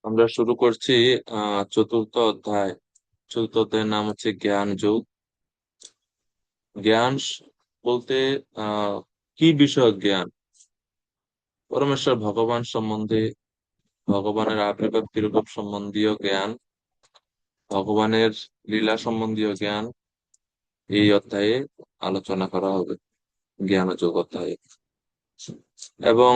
আমরা শুরু করছি চতুর্থ অধ্যায়। চতুর্থ অধ্যায়ের নাম হচ্ছে জ্ঞান যোগ। জ্ঞান বলতে আহ কি বিষয়ক জ্ঞান? পরমেশ্বর ভগবান সম্বন্ধে, ভগবানের আবির্ভাব তিরোভাব সম্বন্ধীয় জ্ঞান, ভগবানের লীলা সম্বন্ধীয় জ্ঞান এই অধ্যায়ে আলোচনা করা হবে, জ্ঞান যোগ অধ্যায়ে। এবং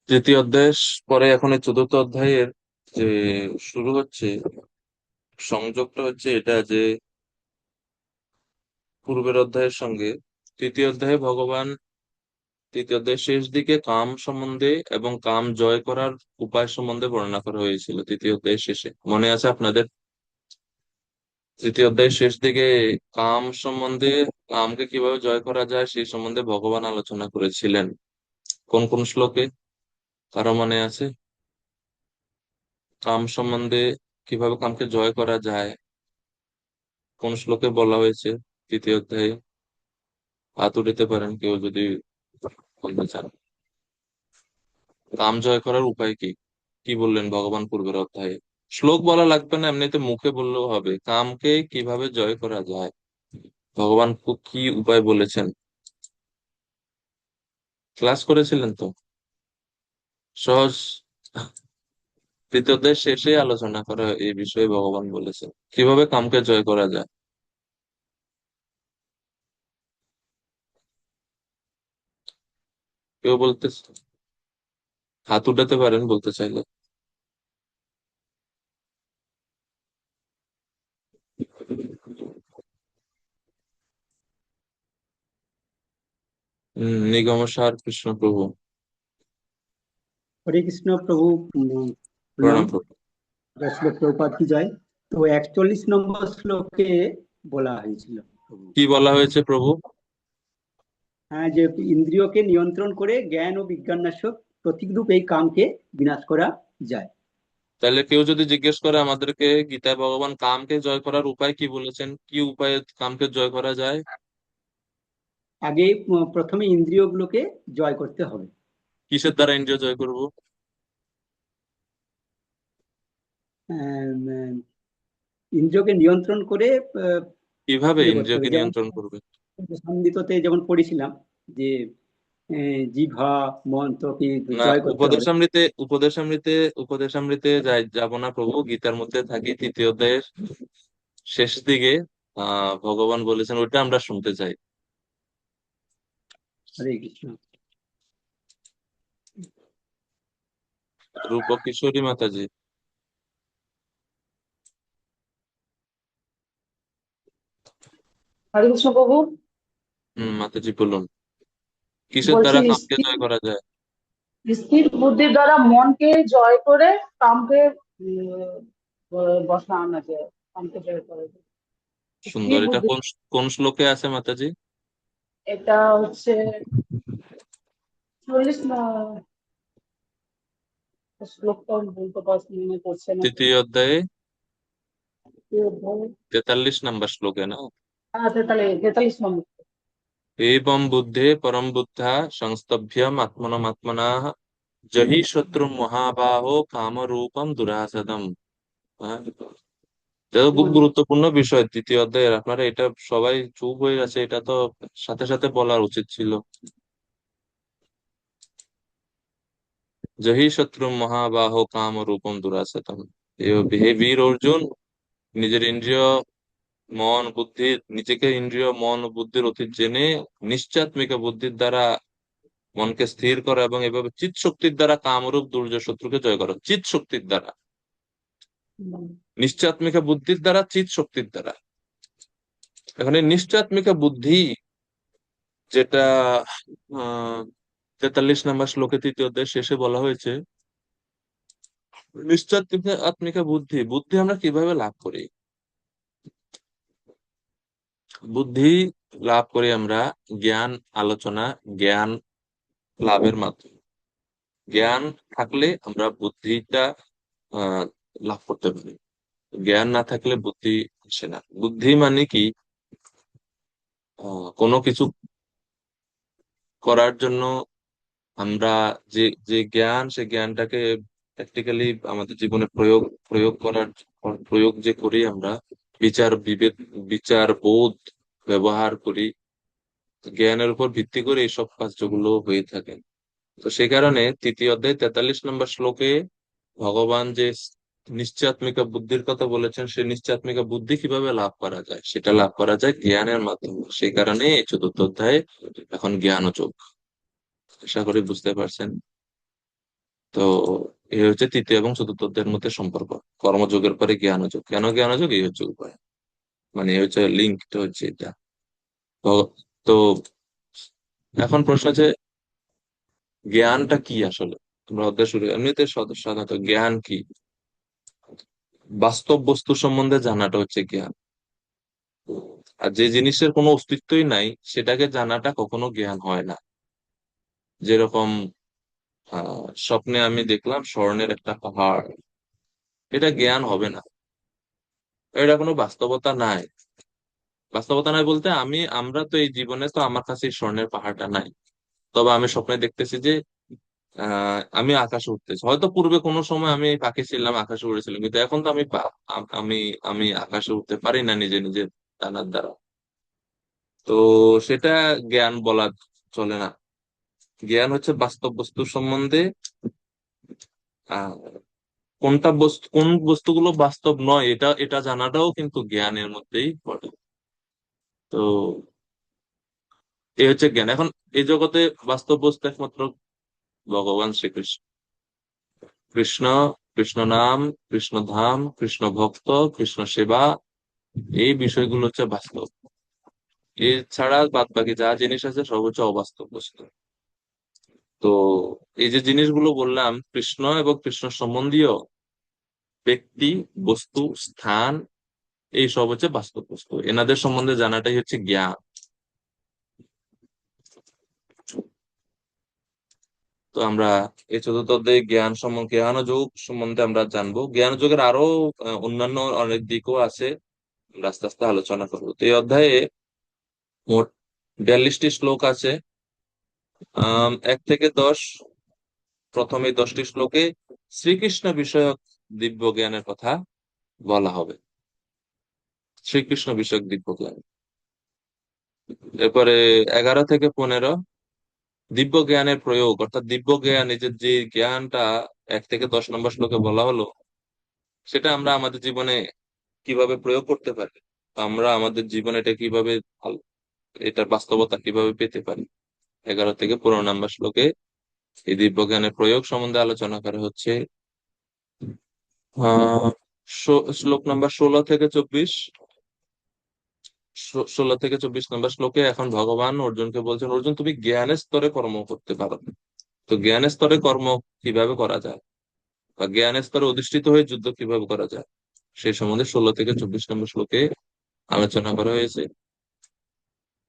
তৃতীয় অধ্যায় পরে এখন এই চতুর্থ অধ্যায়ের যে শুরু হচ্ছে, সংযোগটা হচ্ছে এটা যে পূর্বের অধ্যায়ের সঙ্গে তৃতীয় অধ্যায়ে তৃতীয় অধ্যায়ের শেষ দিকে কাম সম্বন্ধে এবং কাম জয় করার উপায় সম্বন্ধে বর্ণনা করা হয়েছিল তৃতীয় অধ্যায়ের শেষে, মনে আছে আপনাদের? তৃতীয় অধ্যায়ের শেষ দিকে কাম সম্বন্ধে, কামকে কিভাবে জয় করা যায় সেই সম্বন্ধে ভগবান আলোচনা করেছিলেন। কোন কোন শ্লোকে কারো মনে আছে? কাম সম্বন্ধে, কিভাবে কামকে জয় করা যায়, কোন শ্লোকে বলা হয়েছে তৃতীয় অধ্যায়ে? হাত উঠাতে পারেন কেউ যদি বলতে চান। কাম জয় করার উপায় কি, কি বললেন ভগবান পূর্বের অধ্যায়ে? শ্লোক বলা লাগবে না, এমনিতে মুখে বললেও হবে। কামকে কিভাবে জয় করা যায়, ভগবান কি উপায় বলেছেন? ক্লাস করেছিলেন তো? সহজ। তৃতীয় অধ্যায় শেষে আলোচনা করা এই বিষয়ে ভগবান বলেছেন কিভাবে কামকে জয় করা যায়। কেউ বলতে, হাত উঠাতে পারেন বলতে চাইলে। নিগমসার কৃষ্ণ প্রভু। হরে কৃষ্ণ প্রভু। প্রণাম। প্রণাম প্রভু। শ্লোক প্রভুপাদ কি জয়। তো 41 নম্বর শ্লোকে বলা হয়েছিল প্রভু, কি বলা হয়েছে প্রভু? হ্যাঁ, যে ইন্দ্রিয়কে নিয়ন্ত্রণ করে জ্ঞান ও বিজ্ঞান নাশক প্রতীকরূপ এই কামকে বিনাশ করা যায়। তাহলে কেউ যদি জিজ্ঞেস করে আমাদেরকে গীতায় ভগবান কামকে জয় করার উপায় কি বলেছেন, কি উপায়ে কামকে জয় করা যায়? আগে প্রথমে ইন্দ্রিয়গুলোকে জয় করতে হবে। কিসের দ্বারা ইন্দ্রিয় জয় করব? আহ, আহ, ইন্দ্রিয়কে নিয়ন্ত্রণ করে কিভাবে ইয়ে করতে হবে, ইন্দ্রিয়কে যেমন নিয়ন্ত্রণ করবে? সঙ্গীততে যেমন পড়েছিলাম যে জিহ্বা মন্ত্রকে না, জয় করতে হবে। উপদেশামৃতে যাই যাব না প্রভু, গীতার মধ্যে থাকি তৃতীয় অধ্যায়ের শেষ দিকে ভগবান বলেছেন, ওইটা আমরা শুনতে চাই। হরে কৃষ্ণ। রূপ কিশোরী মাতাজি। হরে কৃষ্ণ প্রভু। মাতাজি বলুন, কিসের বলছি দ্বারা কামকে স্থির জয় করা যায়? স্থির বুদ্ধির দ্বারা মনকে জয় করে কামকে উম, বসানো যায়, কামকে জয় করা যায় স্থির সুন্দর, এটা বুদ্ধি। কোন কোন শ্লোকে আছে মাতাজি? এটা হচ্ছে 40 না, শ্লোকটা আমি বলতে পারছি মনে পড়ছে না তো। তৃতীয় অধ্যায়ে কি অধ্যায়? 43 নম্বর শ্লোকে না? হ্যাঁ, 43 নম্বর। एवं बुद्धे परम बुद्धा संस्तभ्यम आत्मनमात्मनः जहि शत्रु महाबाहो काम रूपम दुरासदम। এটা তো খুব গুরুত্বপূর্ণ বিষয় তৃতীয় অধ্যায়ের, আপনারা এটা সবাই চুপ হয়ে গেছে, এটা তো সাথে সাথে বলার উচিত ছিল। জহি শত্রু মহাবাহ কাম রূপম দুরাসতম। হে বীর অর্জুন, নিজের ইন্দ্রিয়, মন বুদ্ধি, নিজেকে ইন্দ্রিয় মন ও বুদ্ধির অতীত জেনে নিশ্চাত্মিক বুদ্ধির দ্বারা মনকে স্থির করো এবং এভাবে চিৎ শক্তির দ্বারা কামরূপ দুর্য শত্রুকে জয় করো। চিৎ শক্তির দ্বারা, নিশ্চয়াত্মিকা বুদ্ধির দ্বারা, চিৎ শক্তির দ্বারা। এখানে নিশ্চয়াত্মিকা বুদ্ধি, যেটা 43 নম্বর শ্লোকে তৃতীয় অধ্যায়ের শেষে বলা হয়েছে, নিশ্চয়াত্মিকা আত্মিকা বুদ্ধি, বুদ্ধি আমরা কিভাবে লাভ করি? বুদ্ধি লাভ করি আমরা জ্ঞান আলোচনা, জ্ঞান লাভের মাধ্যমে। জ্ঞান থাকলে আমরা বুদ্ধিটা আহ লাভ করতে পারি, জ্ঞান না থাকলে বুদ্ধি আসে না। বুদ্ধি মানে কি? কোনো কিছু করার জন্য আমরা যে যে জ্ঞান, সে জ্ঞানটাকে প্র্যাকটিক্যালি আমাদের জীবনে প্রয়োগ যে করি আমরা, বিচার বোধ ব্যবহার করি, জ্ঞানের উপর ভিত্তি করে এইসব কার্যগুলো হয়ে থাকে। তো সে কারণে তৃতীয় অধ্যায় 43 নম্বর শ্লোকে ভগবান যে নিশ্চয়াত্মিকা বুদ্ধির কথা বলেছেন, সেই নিশ্চয়াত্মিকা বুদ্ধি কিভাবে লাভ করা যায়, সেটা লাভ করা যায় জ্ঞানের মাধ্যমে। সেই কারণে এই চতুর্থ অধ্যায়ে এখন জ্ঞান যোগ। আশা করি বুঝতে পারছেন। তো এই হচ্ছে তৃতীয় এবং চতুর্থ অধ্যায়ের মধ্যে সম্পর্ক। কর্মযোগের পরে জ্ঞানযোগ। কেন জ্ঞানযোগ? এই হচ্ছে উপায়, মানে এই হচ্ছে লিঙ্কটা হচ্ছে এটা। তো তো এখন প্রশ্ন আছে, জ্ঞানটা কি আসলে? আমরা অধ্যায় শুরু, এমনিতে সাধারণত জ্ঞান কি? বাস্তব বস্তু সম্বন্ধে জানাটা হচ্ছে জ্ঞান। আর যে জিনিসের কোনো অস্তিত্বই নাই, সেটাকে জানাটা কখনো জ্ঞান হয় না। যেরকম স্বপ্নে আমি দেখলাম স্বর্ণের একটা পাহাড়, এটা জ্ঞান হবে না। এটা কোনো বাস্তবতা নাই। বাস্তবতা নাই বলতে আমরা তো এই জীবনে তো আমার কাছে এই স্বর্ণের পাহাড়টা নাই। তবে আমি স্বপ্নে দেখতেছি যে আমি আকাশে উঠতেছি। হয়তো পূর্বে কোনো সময় আমি পাখি ছিলাম, আকাশে উড়েছিলাম, কিন্তু এখন তো আমি আমি আকাশে উঠতে পারি না নিজে নিজে টানার দ্বারা। তো সেটা জ্ঞান বলা চলে না। জ্ঞান হচ্ছে বাস্তব বস্তু সম্বন্ধে আহ কোন বস্তুগুলো বাস্তব নয়, এটা এটা জানাটাও কিন্তু জ্ঞানের মধ্যেই পড়ে। তো এই হচ্ছে জ্ঞান। এখন এই জগতে বাস্তব বস্তু একমাত্র ভগবান শ্রীকৃষ্ণ। কৃষ্ণ, কৃষ্ণ নাম, কৃষ্ণ ধাম, কৃষ্ণ ভক্ত, কৃষ্ণ সেবা, এই বিষয়গুলো হচ্ছে বাস্তব। এছাড়া বাদ বাকি যা জিনিস আছে সব হচ্ছে অবাস্তব বস্তু। তো এই যে জিনিসগুলো বললাম, কৃষ্ণ এবং কৃষ্ণ সম্বন্ধীয় ব্যক্তি, বস্তু, স্থান, এই সব হচ্ছে বাস্তব বস্তু। এনাদের সম্বন্ধে জানাটাই হচ্ছে জ্ঞান। তো আমরা এই চতুর্থ অধ্যায়ে জ্ঞান যোগ সম্বন্ধে আমরা জানবো। জ্ঞান যোগের আরো অন্যান্য অনেক দিকও আছে, আমরা আস্তে আস্তে আলোচনা করবো। তো এই অধ্যায়ে মোট 42টি শ্লোক আছে। 1 থেকে 10, প্রথমে 10টি শ্লোকে শ্রীকৃষ্ণ বিষয়ক দিব্য জ্ঞানের কথা বলা হবে। শ্রীকৃষ্ণ বিষয়ক দিব্য জ্ঞান। এরপরে 11 থেকে 15 দিব্য জ্ঞানের প্রয়োগ, অর্থাৎ দিব্য জ্ঞান, এই যে যে জ্ঞানটা 1 থেকে 10 নম্বর শ্লোকে বলা হলো, সেটা আমরা আমাদের জীবনে কিভাবে প্রয়োগ করতে পারি, আমরা আমাদের জীবনে এটা কিভাবে এটার বাস্তবতা কিভাবে পেতে পারি। 11 থেকে 15 নম্বর শ্লোকে এই দিব্য জ্ঞানের প্রয়োগ সম্বন্ধে আলোচনা করা হচ্ছে। আহ শ্লোক নাম্বার 16 থেকে 24, 16 থেকে 24 নম্বর শ্লোকে এখন ভগবান অর্জুনকে বলছেন, অর্জুন তুমি জ্ঞানের স্তরে কর্ম করতে পারো। তো জ্ঞানের স্তরে কর্ম কিভাবে করা যায়, বা জ্ঞানের স্তরে অধিষ্ঠিত হয়ে যুদ্ধ কিভাবে করা যায়, সেই সম্বন্ধে 16 থেকে 24 নম্বর শ্লোকে আলোচনা করা হয়েছে।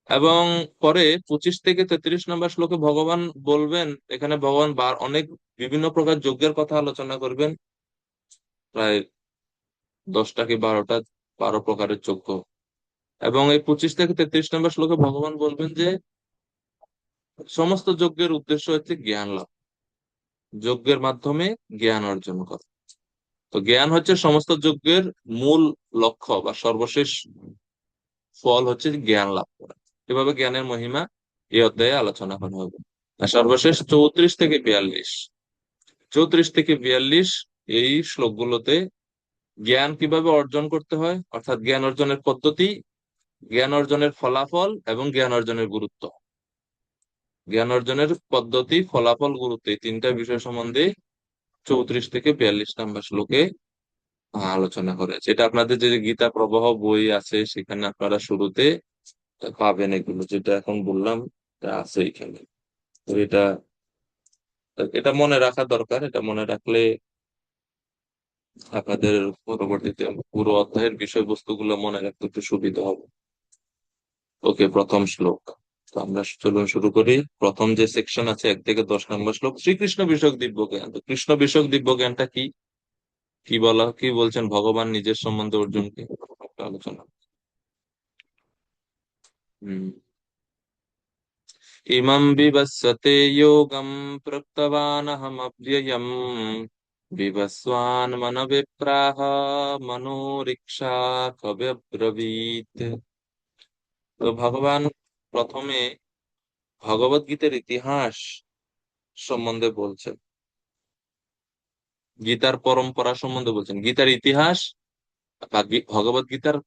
এবং পরে 25 থেকে 33 নম্বর শ্লোকে ভগবান বলবেন, এখানে ভগবান অনেক বিভিন্ন প্রকার যজ্ঞের কথা আলোচনা করবেন। প্রায় 10টা কি 12 প্রকারের যজ্ঞ। এবং এই 25 থেকে 33 নম্বর শ্লোকে ভগবান বলবেন যে সমস্ত যজ্ঞের উদ্দেশ্য হচ্ছে জ্ঞান লাভ, যজ্ঞের মাধ্যমে জ্ঞান অর্জন করা। তো জ্ঞান হচ্ছে সমস্ত যজ্ঞের মূল লক্ষ্য বা সর্বশেষ ফল হচ্ছে জ্ঞান লাভ করা। এভাবে জ্ঞানের মহিমা এই অধ্যায়ে আলোচনা করা হবে। আর সর্বশেষ 34 থেকে 42 এই শ্লোকগুলোতে জ্ঞান কিভাবে অর্জন করতে হয়, অর্থাৎ জ্ঞান অর্জনের পদ্ধতি, জ্ঞান অর্জনের ফলাফল এবং জ্ঞান অর্জনের গুরুত্ব। জ্ঞান অর্জনের পদ্ধতি, ফলাফল, গুরুত্ব, এই 3টা বিষয় সম্বন্ধে 34 থেকে 42 নম্বর শ্লোকে আলোচনা করেছে। এটা আপনাদের যে গীতা প্রবাহ বই আছে, সেখানে আপনারা শুরুতে পাবেন এগুলো, যেটা এখন বললাম এটা আছে এখানে। তো এটা এটা মনে রাখা দরকার। এটা মনে রাখলে আপনাদের পরবর্তীতে পুরো অধ্যায়ের বিষয়বস্তুগুলো মনে রাখতে একটু সুবিধা হবে। ওকে, প্রথম শ্লোক। তো আমরা চলুন শুরু করি। প্রথম যে সেকশন আছে 1 থেকে 10 নম্বর শ্লোক, শ্রীকৃষ্ণ বিষয়ক দিব্য জ্ঞান। তো কৃষ্ণ বিষয়ক দিব্য জ্ঞানটা কি, কি বলছেন ভগবান নিজের সম্বন্ধে অর্জুনকে, একটা আলোচনা। হম ইমং বিবস্বতে যোগম প্রক্তবানহমব্যয়ম বিবস্বান মানবে প্রাহ মনোরিক্ষা কবে ব্রবীত। তো ভগবান প্রথমে ভগবত গীতার ইতিহাস সম্বন্ধে বলছেন, গীতার পরম্পরা সম্বন্ধে বলছেন। গীতার ইতিহাস বা ভগবত গীতার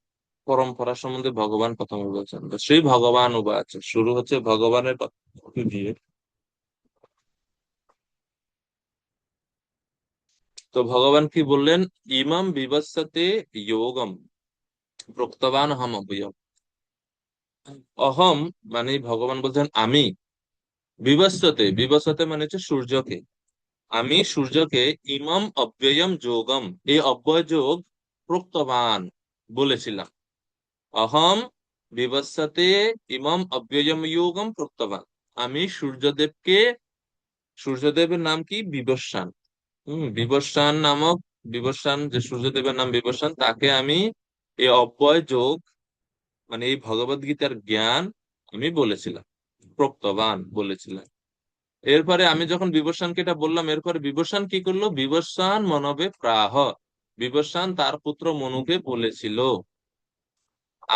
পরম্পরা সম্বন্ধে ভগবান প্রথমে বলছেন। তো শ্রী ভগবান উবাচ, শুরু হচ্ছে ভগবানের কথা দিয়ে। তো ভগবান কি বললেন? ইমাম বিবস্বতে যোগম প্রোক্তবান অহম অব্যয়ম। অহম মানে ভগবান বলছেন আমি, বিবস্বতে, বিবস্বতে মানে হচ্ছে সূর্যকে, আমি সূর্যকে ইমাম অব্যয়ম যোগম, এই অব্যয় যোগ প্রোক্তবান বলেছিলাম। অহম বিবস্বতে ইমাম অব্যয়ম যোগম প্রোক্তবান, আমি সূর্যদেবকে, সূর্যদেবের নাম কি? বিবস্বান। বিবস্বান নামক, বিবস্বান যে সূর্যদেবের নাম বিবস্বান, তাকে আমি এই অব্যয় যোগ মানে এই ভগবত গীতার জ্ঞান আমি বলেছিলাম, প্রোক্তবান বলেছিলাম। এরপরে আমি যখন বিবস্বানকে এটা বললাম, এরপরে বিবস্বান কি করলো? বিবস্বান মনবে প্রাহ, বিবস্বান তার পুত্র মনুকে বলেছিল।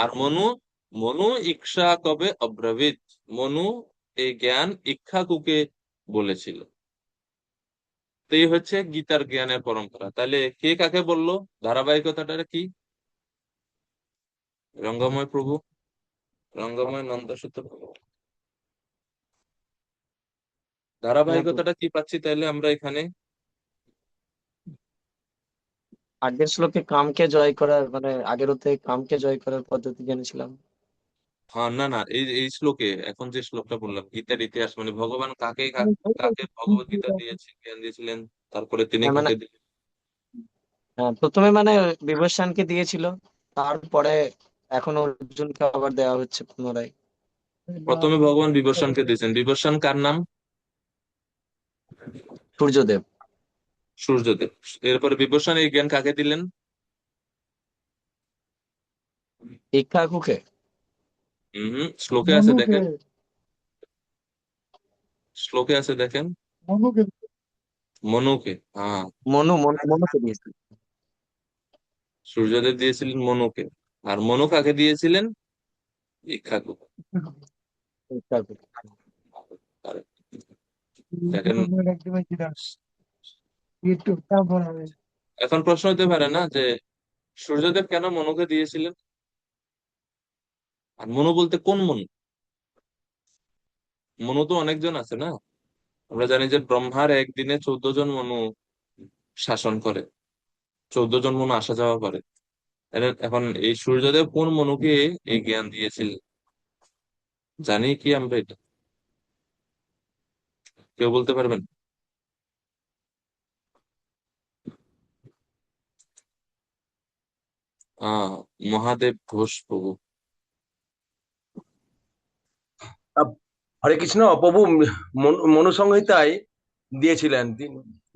আর মনু, মনু ইক্ষা কবে অব্রবীত, মনু এই জ্ঞান ইক্ষ্বাকুকে বলেছিল। তো এই হচ্ছে গীতার জ্ঞানের পরম্পরা। তাহলে কে কাকে বললো? ধারাবাহিকতাটা কি? রঙ্গময় প্রভু, রঙ্গময় নন্দসুত প্রভু। হ্যাঁ প্রভু, ধারাবাহিকতাটা কি পাচ্ছি তাহলে আমরা এখানে? আগের শ্লোকে কামকে জয় করার মানে আগের অধ্যায়ে কামকে জয় করার পদ্ধতি জেনেছিলাম। হ্যাঁ, না না, এই এই শ্লোকে এখন যে শ্লোকটা বললাম গীতার ইতিহাস মানে ভগবান কাকে কাকে ভগবত গীতা দিয়েছে, জ্ঞান দিয়েছিলেন, তারপরে তিনি হ্যাঁ মানে কাকে দিলেন। হ্যাঁ, প্রথমে মানে বিভীষণকে দিয়েছিল, তারপরে এখন অর্জুনকে আবার দেওয়া হচ্ছে পুনরায়। প্রথমে ভগবান বিভীষণকে দিয়েছেন। বিভীষণ কার নাম? সূর্যদেব। সূর্যদেব। এরপরে বিভীষণ এই জ্ঞান কাকে দিলেন? ইক্ষ্বাকুকে। শ্লোকে আছে দেখেন, শ্লোকে আছে দেখেন। মনুকে, হ্যাঁ। মনুকে দিয়েছিল। সূর্যদেব দিয়েছিলেন মনুকে, আর মনু কাকে দিয়েছিলেন? ইক্ষ্বাকু। ইক্ষ্বাকুকে। আর দেখেন, এখন প্রশ্ন হতে পারে না যে সূর্যদেব কেন মনুকে দিয়েছিলেন? আর মনু বলতে কোন মনু? মনু তো অনেকজন আছে না। আমরা জানি যে ব্রহ্মার একদিনে 14 জন মনু শাসন করে, 14 জন মনু আসা যাওয়া করে। এখন এই সূর্যদেব কোন মনুকে এই জ্ঞান দিয়েছিলেন? জানি কি আমরা এটা? কেউ বলতে পারবেন? আহ মহাদেব ঘোষ প্রভু। হরে কৃষ্ণ প্রভু। মনু সংহিতায় দিয়েছিলেন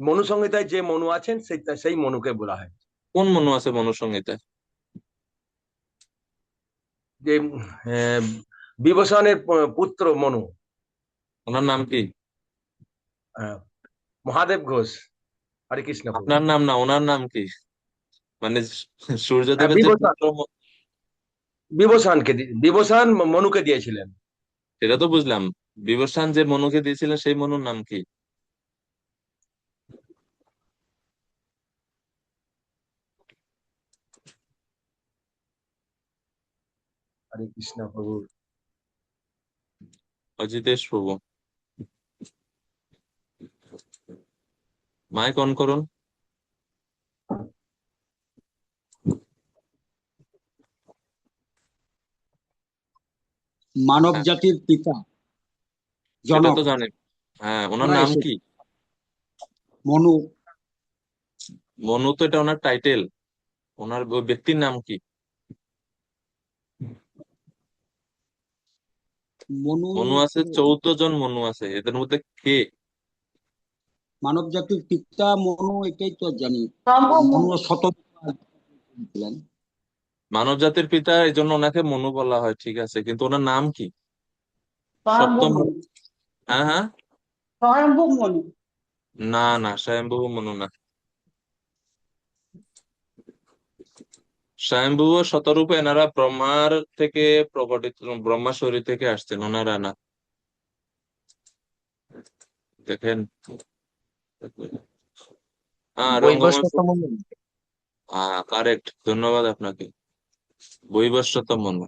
মনু সংহিতায় যে মনু আছেন সেই মনুকে বলা হয়। কোন মনু আছে মনুসংহিতায়? যে আহ, বিভীষণের পুত্র মনু, ওনার নাম কি? আহ, মহাদেব ঘোষ। হরে কৃষ্ণ প্রভু। আপনার নাম না, ওনার নাম কি? মানে হ্যাঁ, সূর্যদেবের যে বিভীষণ, পুত্র বিভীষণ মনুকে দিয়েছিলেন। সেটা তো বুঝলাম। বিভীষণ যে মনুকে দিয়েছিলেন সেই মনুর নাম কি? হরে কৃষ্ণ প্রভু। অজিতেশ প্রভু। মাইক অন করুন। মানব হ্যাঁ, জাতির পিতা সেটা জনক, তো জানেন। হ্যাঁ, ওনার ওরা নাম এসে কি? মনু। মনু তো এটা ওনার টাইটেল, ওনার ওই ব্যক্তির নাম কি? মনু মনু আছে 14 জন মনু আছে, এদের মধ্যে কে? মানব জাতির পিতা মনু, এটাই তো জানি। সম্ভব মনু মনু। ছিলেন। মানব জাতির পিতা, এই জন্য ওনাকে মনু বলা হয়, ঠিক আছে, কিন্তু ওনার নাম কি? স্বয়ম্ভব সপ্তম। মনু। হ্যাঁ হ্যাঁ। স্বয়ম্ভব মনু। না না, স্বয়ম্ভু মনু না। স্বয়ম্ভুব শতরূপে এনারা ব্রহ্মার থেকে প্রকটিত, ব্রহ্মা শরীর থেকে আসছেন ওনারা না, দেখেন। হ্যাঁ, রঙ্গময় বৈবস্বত মনু। কারেক্ট, ধন্যবাদ আপনাকে। বৈবস্বত মনু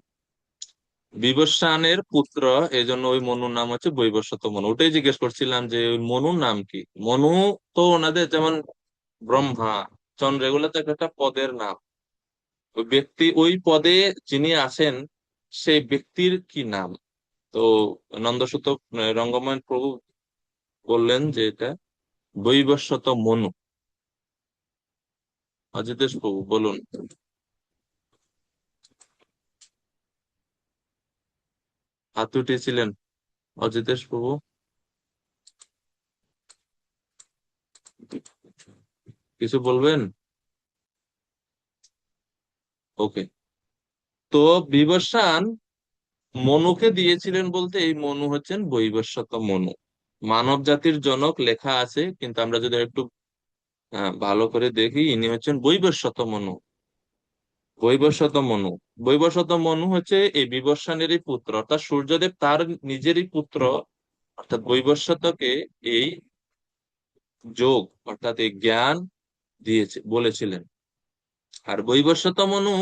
বিবস্বানের পুত্র, এই জন্য ওই মনুর নাম হচ্ছে বৈবস্বত মনু। ওটাই জিজ্ঞেস করছিলাম যে ওই মনুর নাম কি। মনু তো ওনাদের যেমন ব্রহ্মা, চন্দ্র, এগুলো তো একটা পদের নাম। ওই ব্যক্তি, ওই পদে যিনি আছেন সেই ব্যক্তির কি নাম? তো নন্দসুত রঙ্গময় প্রভু বললেন যে এটা বৈবস্বত মনু। অজিতেশ প্রভু বলুন। হাত উঠিয়েছিলেন অজিতেশ প্রভু। কিছু বলবেন? ওকে। তো বিবস্বান মনুকে দিয়েছিলেন বলতে এই মনু হচ্ছেন বৈবস্বত মনু, মানব জাতির জনক লেখা আছে, কিন্তু আমরা যদি একটু ভালো করে দেখি, ইনি হচ্ছেন বৈবস্বত মনু। বৈবস্বত মনু, বৈবস্বত মনু হচ্ছে এই বিবস্বানেরই পুত্র, অর্থাৎ সূর্যদেব তার নিজেরই পুত্র, অর্থাৎ বৈবস্বতকে এই যোগ অর্থাৎ এই জ্ঞান দিয়েছে বলেছিলেন। আর বৈবস্বত মনু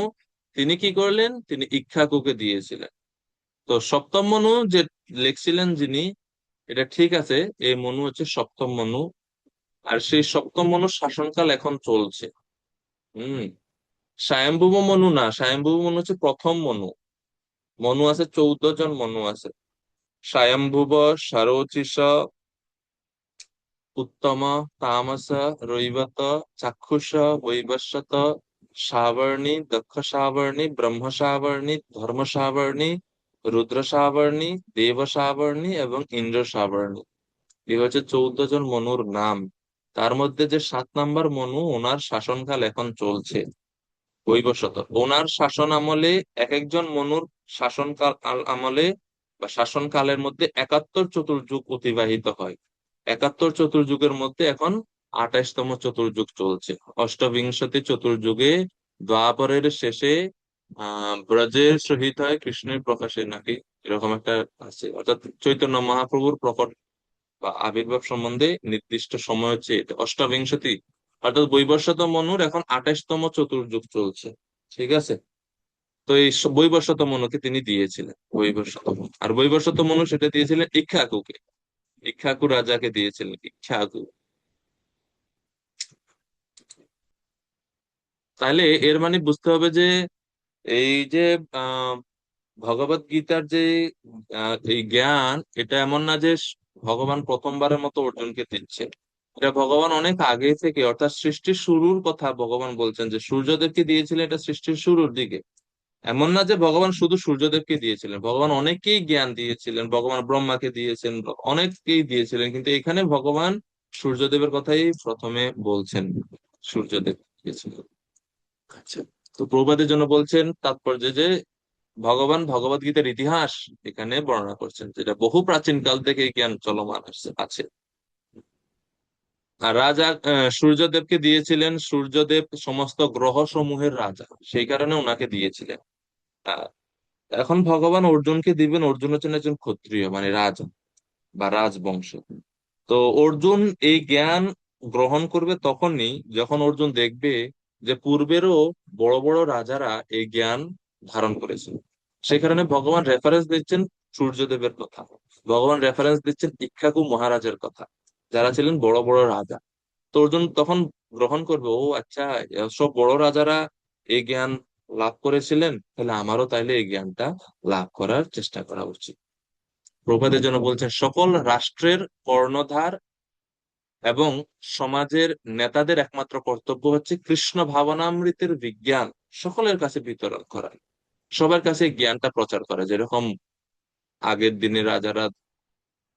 তিনি কি করলেন, তিনি ইক্ষ্বাকুকে দিয়েছিলেন। তো সপ্তম মনু যে লিখছিলেন যিনি, এটা ঠিক আছে, এই মনু হচ্ছে সপ্তম মনু। আর সেই সপ্তম মনুর শাসনকাল এখন চলছে। হম। স্বয়ম্ভুব মনু না, স্বয়ম্ভুব মনু হচ্ছে প্রথম মনু। মনু আছে 14 জন মনু আছে। স্বয়ম্ভুব, সরোচিষ, উত্তম, তামস, রৈবত, চাক্ষুষ, বৈবস্বত, সাবর্ণী, দক্ষ সাবর্ণী, ব্রহ্ম সাবর্ণী, ধর্ম সাবর্ণী, রুদ্র সাবর্ণী, দেব সাবর্ণী এবং ইন্দ্র সাবর্ণী। এই হচ্ছে 14 জন মনুর নাম। তার মধ্যে যে 7 নম্বর মনু, ওনার শাসনকাল এখন চলছে বৈবস্বত। ওনার শাসন আমলে এক একজন মনুর শাসনকাল আমলে বা শাসনকালের মধ্যে 71 চতুর্যুগ অতিবাহিত হয়। 71 চতুর্যুগের মধ্যে এখন 28তম চতুর্যুগ চলছে। অষ্টবিংশতি চতুর্যুগে দ্বাপরের শেষে ব্রজের সহিত হয় কৃষ্ণের প্রকাশে নাকি এরকম একটা আছে, অর্থাৎ চৈতন্য মহাপ্রভুর প্রকট বা আবির্ভাব সম্বন্ধে নির্দিষ্ট সময় হচ্ছে এটা অষ্টাবিংশতি। অর্থাৎ বৈবস্বত মনুর এখন 28তম চতুর্যুগ চলছে। ঠিক আছে। তো এই বৈবস্বত মনুকে তিনি দিয়েছিলেন বৈবস্বত মনু। আর বৈবস্বত মনু সেটা দিয়েছিলেন ইক্ষ্বাকুকে, ইক্ষ্বাকু রাজাকে দিয়েছিলেন ইক্ষ্বাকু। তাহলে এর মানে বুঝতে হবে যে এই যে আহ ভগবত গীতার যে এই জ্ঞান, এটা এমন না যে ভগবান প্রথমবারের মতো অর্জুনকে দিচ্ছে। এটা ভগবান অনেক আগে থেকে, অর্থাৎ সৃষ্টির শুরুর কথা ভগবান বলছেন যে সূর্যদেবকে দিয়েছিলেন, এটা সৃষ্টির শুরুর দিকে। এমন না যে ভগবান শুধু সূর্যদেবকে দিয়েছিলেন, ভগবান অনেককেই জ্ঞান দিয়েছিলেন, ভগবান ব্রহ্মাকে দিয়েছেন, অনেককেই দিয়েছিলেন, কিন্তু এখানে ভগবান সূর্যদেবের কথাই প্রথমে বলছেন। সূর্যদেব দিয়েছিলেন। আচ্ছা। তো প্রভুপাদের জন্য বলছেন তাৎপর্য যে ভগবান ভগবত গীতার ইতিহাস এখানে বর্ণনা করছেন, যেটা বহু প্রাচীন কাল থেকে এই জ্ঞান চলমান আছে। আর রাজা সূর্যদেবকে দিয়েছিলেন, সূর্যদেব সমস্ত গ্রহ সমূহের রাজা, সেই কারণে ওনাকে দিয়েছিলেন। আহ, এখন ভগবান অর্জুনকে দিবেন, অর্জুন হচ্ছেন একজন ক্ষত্রিয় মানে রাজা বা রাজবংশ। তো অর্জুন এই জ্ঞান গ্রহণ করবে তখনই যখন অর্জুন দেখবে যে পূর্বেরও বড় বড় রাজারা এই জ্ঞান ধারণ করেছেন। সেই কারণে ভগবান রেফারেন্স দিচ্ছেন সূর্যদেবের কথা, ভগবান রেফারেন্স দিচ্ছেন ইক্ষ্বাকু মহারাজের কথা, যারা ছিলেন বড় বড় রাজা। তো অর্জুন তখন গ্রহণ করবে, ও আচ্ছা, সব বড় রাজারা এই জ্ঞান লাভ করেছিলেন, তাহলে আমারও তাইলে এই জ্ঞানটা লাভ করার চেষ্টা করা উচিত। প্রভুপাদের জন্য বলছেন সকল রাষ্ট্রের কর্ণধার এবং সমাজের নেতাদের একমাত্র কর্তব্য হচ্ছে কৃষ্ণ ভাবনামৃতের বিজ্ঞান সকলের কাছে বিতরণ করা, সবার কাছে এই জ্ঞানটা প্রচার করা, যেরকম আগের দিনে রাজারা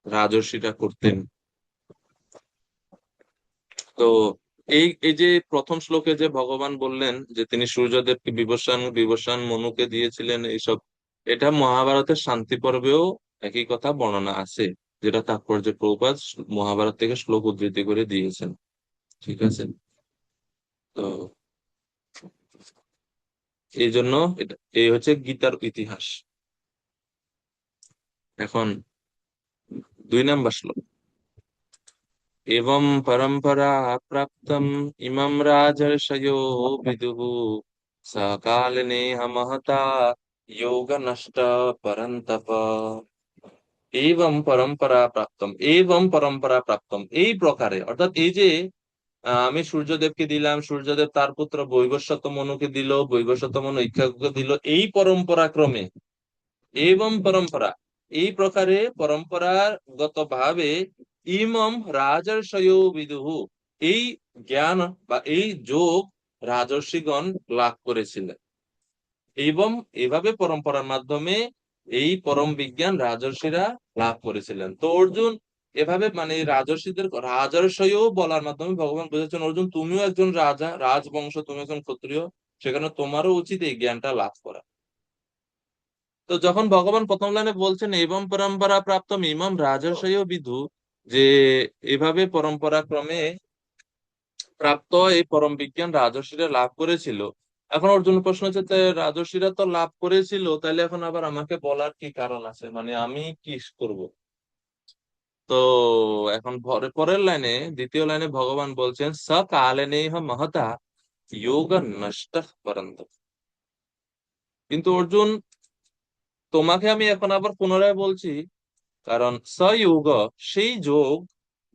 রাজর্ষিরা করতেন। তো এই এই যে প্রথম শ্লোকে যে ভগবান বললেন যে তিনি সূর্যদেবকে বিবস্বান মনুকে দিয়েছিলেন এইসব, এটা মহাভারতের শান্তি পর্বেও একই কথা বর্ণনা আছে, যেটা তাৎপর্য প্রভুপাদ মহাভারত থেকে শ্লোক উদ্ধৃতি করে দিয়েছেন। ঠিক আছে। তো এই জন্য এই হচ্ছে গীতার ইতিহাস। এখন 2 নম্বর শ্লোক, एवं परंपरा प्राप्तम इमं राजर्षयो विदुः सकालनेह महता योग नष्ट परंतप। एवं परंपरा प्राप्तम এই প্রকারে, অর্থাৎ এই যে আমি সূর্যদেবকে দিলাম, সূর্যদেব তার পুত্র বৈবস্বত মনুকে দিল, বৈবস্বত মনু ইক্ষ্বাকুকে দিল, এই পরম্পরা ক্রমে, এবং পরম্পরা এই প্রকারে পরম্পরাগত ভাবে ইমম রাজর্ষয় বিদুহু এই জ্ঞান বা এই যোগ রাজর্ষিগণ লাভ করেছিলেন, এবং এভাবে পরম্পরার মাধ্যমে এই পরম বিজ্ঞান রাজর্ষিরা লাভ করেছিলেন। তো অর্জুন এভাবে মানে রাজর্ষিদের রাজর্ষয় বলার মাধ্যমে ভগবান বুঝেছেন, অর্জুন তুমিও একজন রাজা, রাজবংশ, তুমি একজন ক্ষত্রিয়, সেখানে তোমারও উচিত এই জ্ঞানটা লাভ করা। তো যখন ভগবান প্রথম লাইনে বলছেন এবং পরম্পরা প্রাপ্ত ইমাম রাজর্ষয় বিদু, যে এভাবে পরম্পরা ক্রমে প্রাপ্ত এই পরম বিজ্ঞান রাজর্ষিরা লাভ করেছিল, এখন অর্জুন প্রশ্ন হচ্ছে, রাজর্ষিরা তো লাভ করেছিল, তাহলে এখন আবার আমাকে বলার কি কারণ আছে, মানে আমি কি করব? তো এখন পরের লাইনে, দ্বিতীয় লাইনে ভগবান বলছেন স কালেনেহ মহতা যোগ নষ্ট পরন্ত। কিন্তু অর্জুন, তোমাকে আমি এখন আবার পুনরায় বলছি, কারণ সয়োগ সেই যোগ,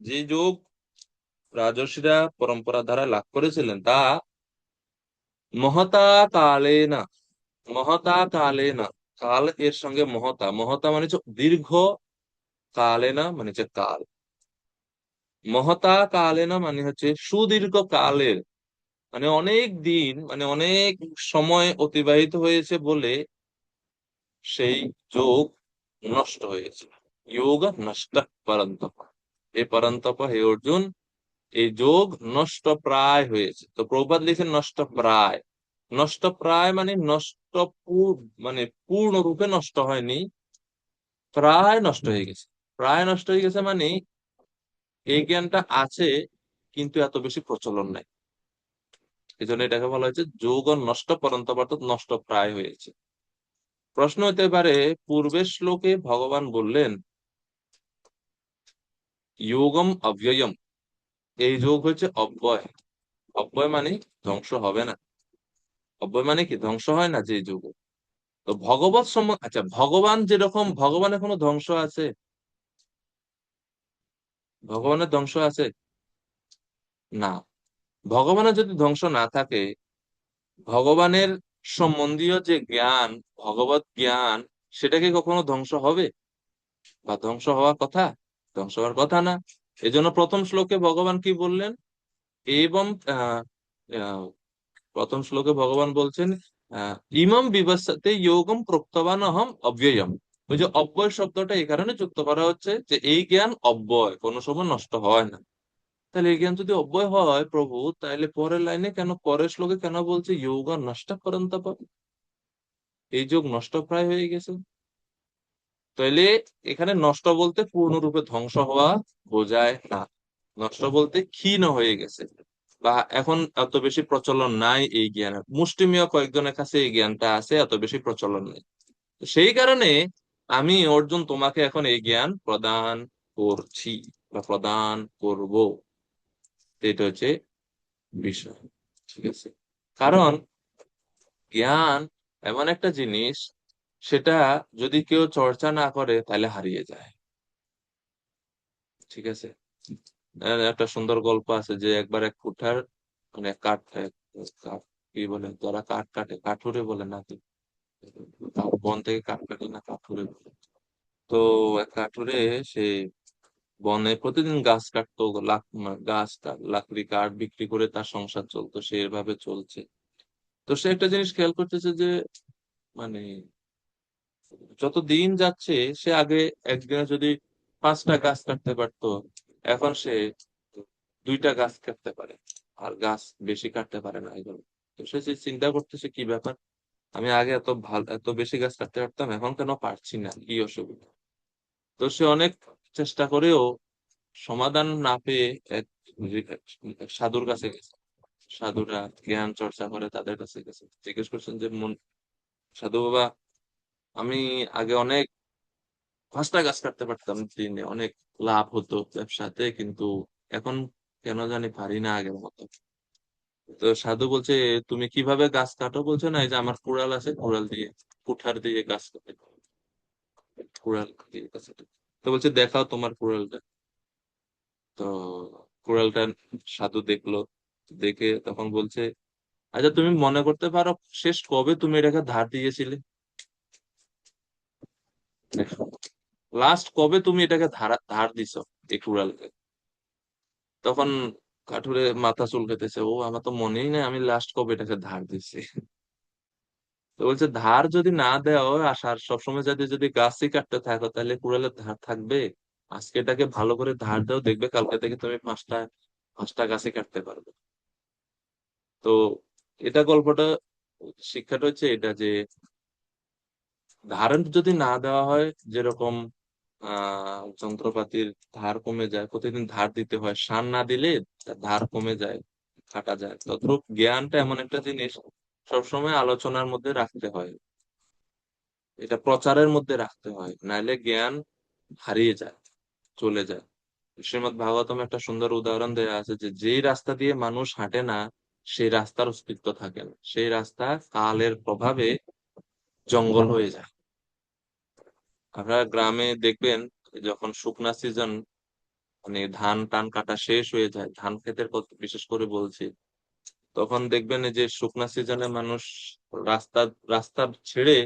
যে যোগ রাজর্ষিরা পরম্পরা দ্বারা লাভ করেছিলেন, তা মহতা কালে না, মহতা কালে না, কাল এর সঙ্গে মহতা, মহতা মানে হচ্ছে দীর্ঘ, কালে না মানে হচ্ছে কাল, মহতা কালে না মানে হচ্ছে সুদীর্ঘ কালের, মানে অনেক দিন, মানে অনেক সময় অতিবাহিত হয়েছে বলে সেই যোগ নষ্ট হয়েছে। যোগ নষ্ট পরন্তপ, হে পরন্তপ, হে অর্জুন, এই যোগ নষ্ট প্রায় হয়েছে। তো প্রভুপাদ লিখেন নষ্ট প্রায়, নষ্ট প্রায় মানে নষ্ট মানে পূর্ণরূপে নষ্ট হয়নি, প্রায় নষ্ট হয়ে গেছে। প্রায় নষ্ট হয়ে গেছে মানে এই জ্ঞানটা আছে কিন্তু এত বেশি প্রচলন নাই, এই জন্য এটাকে বলা হয়েছে যোগ নষ্ট পরন্তপ, অর্থাৎ নষ্ট প্রায় হয়েছে। প্রশ্ন হতে পারে, পূর্বের শ্লোকে ভগবান বললেন যোগম অব্যয়ম, এই যোগ হচ্ছে অব্যয়, অব্যয় মানে ধ্বংস হবে না, অব্যয় মানে কি ধ্বংস হয় না যে যোগ। তো ভগবত আচ্ছা, ভগবান যেরকম, ভগবানের কোনো ধ্বংস আছে? ভগবানের ধ্বংস আছে না। ভগবানের যদি ধ্বংস না থাকে, ভগবানের সম্বন্ধীয় যে জ্ঞান, ভগবত জ্ঞান, সেটা কি কখনো ধ্বংস হবে বা ধ্বংস হওয়ার কথা? ধ্বংস হওয়ার কথা না। এই জন্য প্রথম শ্লোকে ভগবান কি বললেন, এবং আহ, প্রথম শ্লোকে ভগবান বলছেন ইমম বিবস্বতে যোগম প্রোক্তবান অহম অব্যয়ম। ওই যে অব্যয় শব্দটা এই কারণে যুক্ত করা হচ্ছে যে এই জ্ঞান অব্যয়, কোনো সময় নষ্ট হয় না। তাহলে এই জ্ঞান যদি অব্যয় হয় প্রভু, তাহলে পরের লাইনে কেন, পরের শ্লোকে কেন বলছে যোগ নষ্ট পরন্তপ, এই যোগ নষ্ট প্রায় হয়ে গেছে? তাইলে এখানে নষ্ট বলতে পূর্ণরূপে ধ্বংস হওয়া বোঝায় না, নষ্ট বলতে ক্ষীণ হয়ে গেছে, বা এখন এত বেশি প্রচলন নাই এই জ্ঞানের, মুষ্টিমেয় কয়েকজনের কাছে এই জ্ঞানটা আছে, এত বেশি প্রচলন নেই। তো সেই কারণে আমি অর্জুন তোমাকে এখন এই জ্ঞান প্রদান করছি বা প্রদান করব, এটা হচ্ছে বিষয়। ঠিক আছে, কারণ জ্ঞান এমন একটা জিনিস, সেটা যদি কেউ চর্চা না করে তাহলে হারিয়ে যায়। ঠিক আছে, একটা সুন্দর গল্প আছে যে একবার এক কুঠার, মানে কি বলে, যারা কাঠ কাটে, কাঠুরে বলে নাকি, বন থেকে কাঠ কাটে না, কাঠুরে বলে। তো এক কাঠুরে, সে বনে প্রতিদিন গাছ কাটতো, লাকড়ি কাঠ বিক্রি করে তার সংসার চলতো, সে এভাবে চলছে। তো সে একটা জিনিস খেয়াল করতেছে যে, মানে যত দিন যাচ্ছে, সে আগে একদিনে যদি 5টা গাছ কাটতে পারতো, এখন সে 2টা গাছ কাটতে পারে, আর গাছ বেশি কাটতে পারে না। এখন তো সে যে চিন্তা করতেছে কি ব্যাপার, আমি আগে এত ভালো, এত বেশি গাছ কাটতে পারতাম, এখন কেন পারছি না, কি অসুবিধা? তো সে অনেক চেষ্টা করেও সমাধান না পেয়ে এক এক সাধুর কাছে গেছে। সাধুরা জ্ঞান চর্চা করে তাদের কাছে গেছে, জিজ্ঞেস করছেন যে সাধু বাবা, আমি আগে অনেক 5টা গাছ কাটতে পারতাম দিনে, অনেক লাভ হতো ব্যবসাতে, কিন্তু এখন কেন জানি পারি না আগের মতো। তো সাধু বলছে, তুমি কিভাবে গাছ কাটো? বলছে, না, এই যে আমার কুড়াল আছে, কুড়াল দিয়ে, কুঠার দিয়ে গাছ কাটে, কুড়াল দিয়ে গাছ কাটে। তো বলছে, দেখাও তোমার কুড়ালটা। তো কুড়ালটা সাধু দেখলো, দেখে তখন বলছে, আচ্ছা তুমি মনে করতে পারো শেষ কবে তুমি এটাকে ধার দিয়েছিলে? লাস্ট কবে তুমি এটাকে ধার ধার দিছো, এই কুড়ালকে? তখন কাঠুরে মাথা চুলকাতেছে, ও আমার তো মনেই নেই আমি লাস্ট কবে এটাকে ধার দিছি। তো বলছে, ধার যদি না দেওয়া হয়, আসার সবসময় যদি যদি গাছই কাটতে থাকো, তাহলে কুড়ালের ধার থাকবে? আজকে এটাকে ভালো করে ধার দাও, দেখবে কালকে থেকে তুমি 5টা গাছই কাটতে পারবে। তো এটা গল্পটা, শিক্ষাটা হচ্ছে এটা যে ধার যদি না দেওয়া হয়, যেরকম যন্ত্রপাতির ধার কমে যায়, প্রতিদিন ধার দিতে হয়, সার না দিলে তার ধার কমে যায়, কাটা যায়। তদ্রূপ জ্ঞানটা এমন একটা জিনিস, সবসময় আলোচনার মধ্যে রাখতে হয়, এটা প্রচারের মধ্যে রাখতে হয়, নাইলে জ্ঞান হারিয়ে যায়, চলে যায়। শ্রীমদ্ ভাগবতম একটা সুন্দর উদাহরণ দেয়া আছে যে, যেই রাস্তা দিয়ে মানুষ হাঁটে না, সেই রাস্তার অস্তিত্ব থাকে না, সেই রাস্তা কালের প্রভাবে জঙ্গল হয়ে যায়। আপনারা গ্রামে দেখবেন, যখন শুকনা সিজন, মানে ধান টান কাটা শেষ হয়ে যায়, ধান ক্ষেতের কথা বিশেষ করে বলছি, তখন দেখবেন এই যে শুকনা সিজনে মানুষ রাস্তা রাস্তা ছেড়ে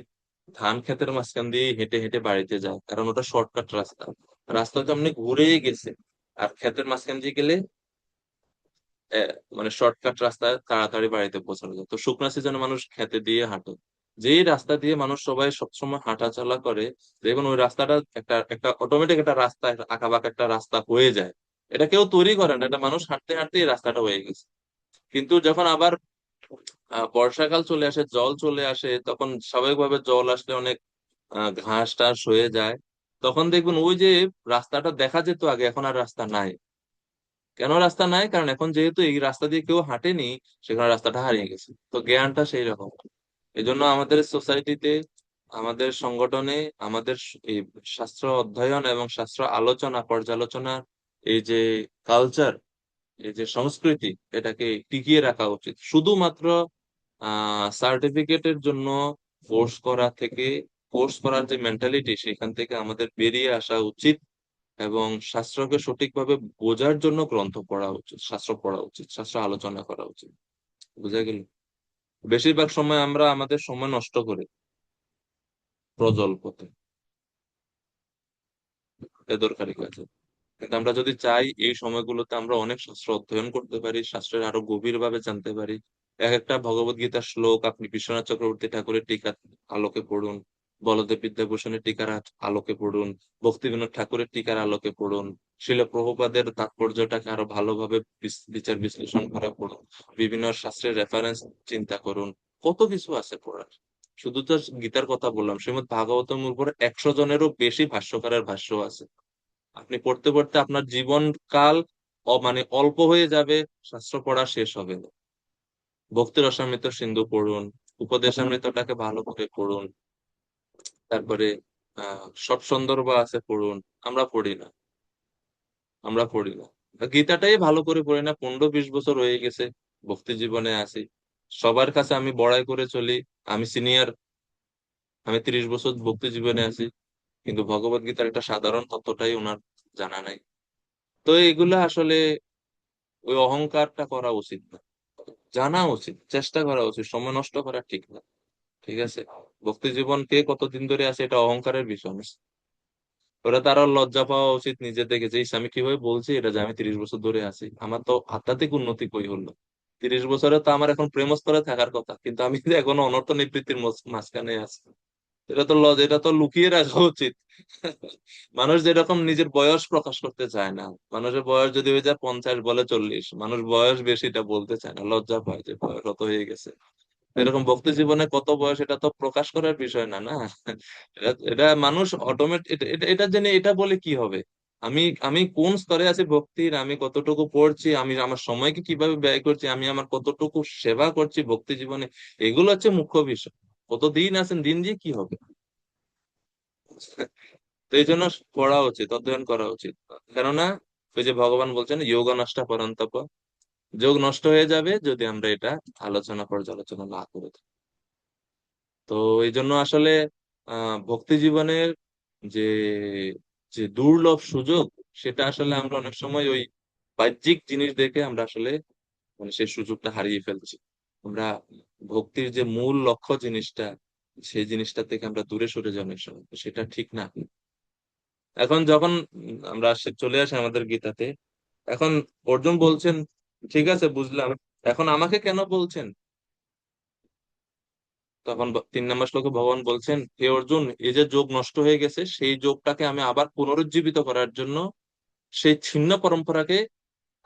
ধান ক্ষেতের মাঝখান দিয়ে হেঁটে হেঁটে বাড়িতে যায়, কারণ ওটা শর্টকাট রাস্তা। রাস্তা তো এমনি ঘুরেই গেছে, আর ক্ষেতের মাঝখান দিয়ে গেলে মানে শর্টকাট রাস্তায় তাড়াতাড়ি বাড়িতে পৌঁছানো যায়। তো শুকনা সিজনে মানুষ খেতে দিয়ে হাঁটে, যেই রাস্তা দিয়ে মানুষ সবাই সবসময় হাঁটা চলা করে, দেখুন ওই রাস্তাটা একটা একটা অটোমেটিক একটা রাস্তা, একটা আঁকাবাঁকা একটা রাস্তা হয়ে যায়। এটা কেউ তৈরি করে না, এটা মানুষ হাঁটতে হাঁটতে এই রাস্তাটা হয়ে গেছে। কিন্তু যখন আবার বর্ষাকাল চলে আসে, জল চলে আসে, তখন স্বাভাবিকভাবে জল আসলে অনেক ঘাস টাস হয়ে যায়, তখন দেখবেন ওই যে রাস্তাটা দেখা যেত আগে, এখন আর রাস্তা নাই। কেন রাস্তা নাই? কারণ এখন যেহেতু এই রাস্তা দিয়ে কেউ হাঁটেনি, সেখানে রাস্তাটা হারিয়ে গেছে। তো জ্ঞানটা সেই রকম। এই জন্য আমাদের সোসাইটিতে, আমাদের সংগঠনে, আমাদের এই শাস্ত্র অধ্যয়ন এবং শাস্ত্র আলোচনা পর্যালোচনা, এই যে কালচার, এই যে সংস্কৃতি, এটাকে টিকিয়ে রাখা উচিত। শুধুমাত্র সার্টিফিকেটের জন্য কোর্স করা থেকে, কোর্স করার যে মেন্টালিটি, সেখান থেকে আমাদের বেরিয়ে আসা উচিত, এবং শাস্ত্রকে সঠিকভাবে বোঝার জন্য গ্রন্থ পড়া উচিত, শাস্ত্র পড়া উচিত, শাস্ত্র আলোচনা করা উচিত। বুঝা গেল? বেশিরভাগ সময় আমরা আমাদের সময় নষ্ট করি প্রজল্পতে, বেদরকারি কাজে। কিন্তু আমরা যদি চাই, এই সময়গুলোতে আমরা অনেক শাস্ত্র অধ্যয়ন করতে পারি, শাস্ত্রের আরো গভীর ভাবে জানতে পারি। এক একটা ভগবত গীতার শ্লোক আপনি বিশ্বনাথ চক্রবর্তী ঠাকুরের টিকার আলোকে পড়ুন, বলদেব বিদ্যাভূষণের টিকার আলোকে পড়ুন, ভক্তি বিনোদ ঠাকুরের টিকার আলোকে পড়ুন, শিল প্রভুপাদের তাৎপর্যটাকে আরো ভালোভাবে বিচার বিশ্লেষণ করা পড়ুন, বিভিন্ন শাস্ত্রের রেফারেন্স চিন্তা করুন। কত কিছু আছে পড়ার। শুধু তো গীতার কথা বললাম, শ্রীমদ্ ভাগবতমের উপর 100 জনেরও বেশি ভাষ্যকারের ভাষ্য আছে। আপনি পড়তে পড়তে আপনার জীবন কাল মানে অল্প হয়ে যাবে, শাস্ত্র পড়া শেষ হবে না। ভক্তি রসামৃত সিন্ধু পড়ুন, উপদেশামৃতটাকে ভালো করে পড়ুন, তারপরে সৎসন্দর্ভ আছে পড়ুন। আমরা পড়ি না, আমরা পড়ি না। গীতাটাই ভালো করে পড়ি না। 15-20 বছর হয়ে গেছে ভক্তি জীবনে আছি, সবার কাছে আমি বড়াই করে চলি, আমি সিনিয়র, আমি 30 বছর ভক্তি জীবনে আছি, কিন্তু ভগবত গীতার একটা সাধারণ তত্ত্বটাই ওনার জানা নাই। তো এগুলা আসলে, ওই অহংকারটা করা উচিত না, জানা উচিত, চেষ্টা করা উচিত, সময় নষ্ট করা ঠিক না। ঠিক আছে? ভক্তি জীবন কে কতদিন ধরে আছে, এটা অহংকারের বিষয় না। ওরা তারা লজ্জা পাওয়া উচিত নিজে থেকে, যে ইস, আমি কিভাবে বলছি এটা যে আমি 30 বছর ধরে আছি, আমার তো আধ্যাত্মিক উন্নতি কই হলো? 30 বছরে তো আমার এখন প্রেমস্থলে থাকার কথা, কিন্তু আমি যে এখনো অনর্থ নিবৃত্তির মাঝখানে আছি। এটা তো লুকিয়ে রাখা উচিত। মানুষ যেরকম নিজের বয়স প্রকাশ করতে চায় না, মানুষের বয়স যদি হয়ে যায় 50, বলে 40, মানুষ বয়স বেশিটা বলতে চায় না, লজ্জা পায় যে বয়স অত হয়ে গেছে। এরকম ভক্তি জীবনে কত বয়স, এটা তো প্রকাশ করার বিষয় না, না। এটা এটা মানুষ অটোমেটিক, এটার জন্য এটা বলে কি হবে? আমি আমি কোন স্তরে আছি ভক্তির, আমি কতটুকু পড়ছি, আমি আমার সময়কে কিভাবে ব্যয় করছি, আমি আমার কতটুকু সেবা করছি ভক্তি জীবনে, এগুলো হচ্ছে মুখ্য বিষয়। কতদিন আছেন, দিন দিয়ে কি হবে। তো এই জন্য পড়া উচিত, অধ্যয়ন করা উচিত। কেননা ওই যে ভগবান বলছেন যোগ নষ্ট পরন্তপ, যোগ নষ্ট হয়ে যাবে যদি আমরা এটা আলোচনা পর্যালোচনা না করে থাকি। তো এই জন্য আসলে ভক্তি জীবনের যে যে দুর্লভ সুযোগ, সেটা আসলে আমরা অনেক সময় ওই বাহ্যিক জিনিস দেখে আমরা আসলে মানে সেই সুযোগটা হারিয়ে ফেলছি। আমরা ভক্তির যে মূল লক্ষ্য জিনিসটা, সেই জিনিসটা থেকে আমরা দূরে সরে যাই অনেক সময়, তো সেটা ঠিক না। এখন যখন আমরা চলে আসি আমাদের গীতাতে, এখন অর্জুন বলছেন ঠিক আছে বুঝলাম, এখন আমাকে কেন বলছেন? তখন 3 নম্বর শ্লোকে ভগবান বলছেন, হে অর্জুন, এই যে যোগ নষ্ট হয়ে গেছে, সেই যোগটাকে আমি আবার পুনরুজ্জীবিত করার জন্য, সেই ছিন্ন পরম্পরাকে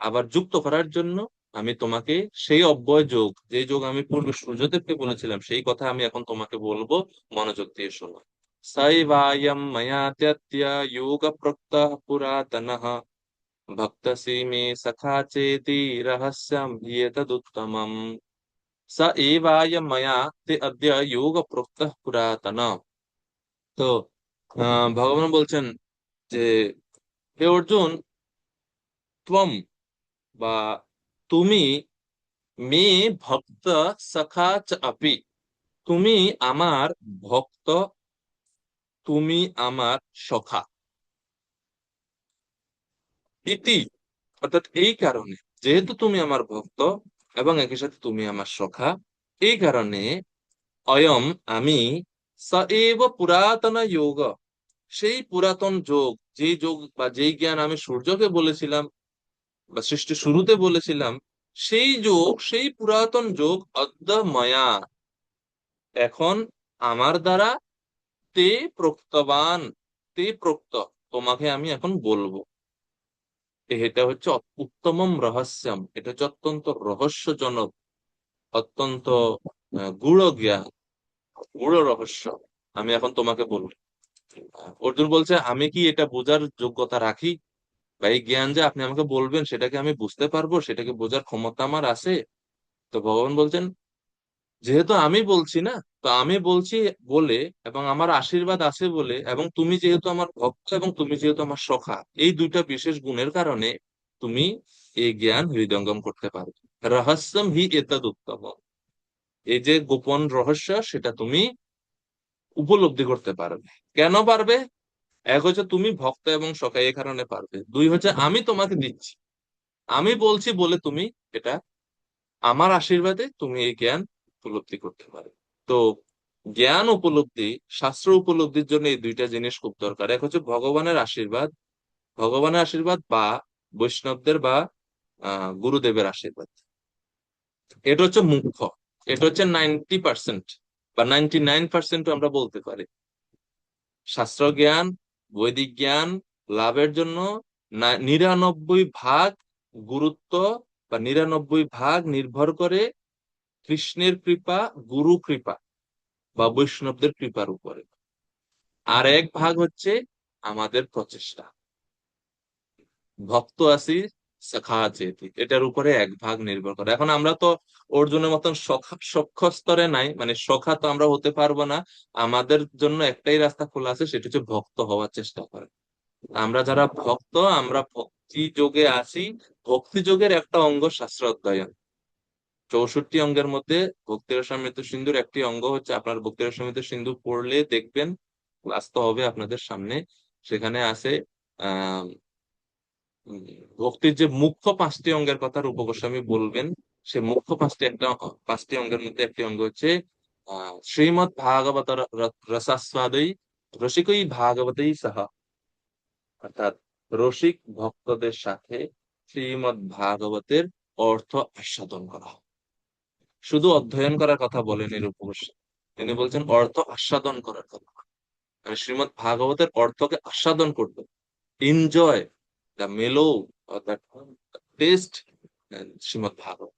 আবার যুক্ত করার জন্য আমি তোমাকে সেই অব্যয় যোগ, যে যোগ আমি পূর্বে সূর্যদেবকে বলেছিলাম, সেই কথা আমি এখন তোমাকে বলবো, মনোযোগ দিয়ে শোনো। সাইবায়ম ময়া ত্যত্য যোগ প্রক্তঃ পুরাতনঃ ভক্তসি মে সখা চেতি রহস্যম এতদুত্তমম। স এবায়ম ময়া তে অদ্য যোগ প্রক্তঃ পুরাতন। তো ভগবান বলছেন যে হে অর্জুন, ত্বম বা তুমি, মে ভক্ত সখা চ আপি, তুমি আমার ভক্ত, তুমি আমার সখা। ইতি অর্থাৎ এই কারণে, যেহেতু তুমি আমার ভক্ত এবং একই সাথে তুমি আমার সখা, এই কারণে অয়ম আমি, স এব পুরাতন যোগ, সেই পুরাতন যোগ, যেই যোগ বা যেই জ্ঞান আমি সূর্যকে বলেছিলাম বা সৃষ্টির শুরুতে বলেছিলাম, সেই যোগ, সেই পুরাতন যোগ অদ্য মায়া, এখন আমার দ্বারা তে প্রোক্তবান, তে প্রোক্ত, তোমাকে আমি এখন বলবো। এটা হচ্ছে উত্তমম রহস্যম, এটা হচ্ছে অত্যন্ত রহস্যজনক, অত্যন্ত গূঢ় জ্ঞান, গূঢ় রহস্য, আমি এখন তোমাকে বলবো। অর্জুন বলছে আমি কি এটা বোঝার যোগ্যতা রাখি, বা এই জ্ঞান যে আপনি আমাকে বলবেন সেটাকে আমি বুঝতে পারবো, সেটাকে বোঝার ক্ষমতা আমার আছে? তো ভগবান বলছেন যেহেতু আমি বলছি না, তো আমি বলছি বলে এবং আমার আশীর্বাদ আছে বলে, এবং তুমি যেহেতু আমার ভক্ত এবং তুমি যেহেতু আমার সখা, এই দুইটা বিশেষ গুণের কারণে তুমি এই জ্ঞান হৃদয়ঙ্গম করতে পারো। রহস্যম হি এতদ উত্তম, এই যে গোপন রহস্য, সেটা তুমি উপলব্ধি করতে পারবে। কেন পারবে? এক হচ্ছে তুমি ভক্ত এবং সখা, এই কারণে পারবে। দুই হচ্ছে আমি তোমাকে দিচ্ছি, আমি বলছি বলে তুমি এটা, আমার আশীর্বাদে তুমি এই জ্ঞান উপলব্ধি করতে পারো। তো জ্ঞান উপলব্ধি, শাস্ত্র উপলব্ধির জন্য এই দুইটা জিনিস খুব দরকার। এক হচ্ছে ভগবানের আশীর্বাদ, ভগবানের আশীর্বাদ বা বৈষ্ণবদের বা গুরুদেবের আশীর্বাদ, এটা হচ্ছে মুখ্য, এটা হচ্ছে 90% বা 99% আমরা বলতে পারি। শাস্ত্র জ্ঞান, বৈদিক জ্ঞান লাভের জন্য 99% গুরুত্ব বা 99% নির্ভর করে কৃষ্ণের কৃপা, গুরু কৃপা বা বৈষ্ণবদের কৃপার উপরে। আর 1% হচ্ছে আমাদের প্রচেষ্টা, ভক্ত আছি সখা চেতি, এটার উপরে 1% নির্ভর করে। এখন আমরা তো অর্জুনের মতন সখ্য স্তরে নাই, মানে সখা তো আমরা হতে পারবো না। আমাদের জন্য একটাই রাস্তা খোলা আছে, সেটা হচ্ছে ভক্ত হওয়ার চেষ্টা করা। আমরা যারা ভক্ত, আমরা ভক্তি যোগে আছি। ভক্তি যোগের একটা অঙ্গ শাস্ত্র অধ্যয়ন। 64 অঙ্গের মধ্যে ভক্তি রসামৃত সিন্ধুর একটি অঙ্গ হচ্ছে, আপনার ভক্তি রসামৃত সিন্ধু পড়লে দেখবেন, ক্লাস তো হবে আপনাদের সামনে, সেখানে আছে আহ উম, ভক্তির যে মুখ্য 5টি অঙ্গের কথা রূপ গোস্বামী বলবেন, সে মুখ্য 5টি অঙ্গের মধ্যে একটি অঙ্গ হচ্ছে শ্রীমৎ ভাগবত রসাস্বাদই রসিকই ভাগবতই সাহা, অর্থাৎ রসিক ভক্তদের সাথে শ্রীমৎ ভাগবতের অর্থ আস্বাদন করা। শুধু অধ্যয়ন করার কথা বলেন এর উপর, তিনি বলছেন অর্থ আস্বাদন করার কথা। মানে শ্রীমৎ ভাগবতের অর্থকে আস্বাদন করতে, এনজয় দ্য মেলো, দ্য টেস্ট শ্রীমৎ ভাগবত।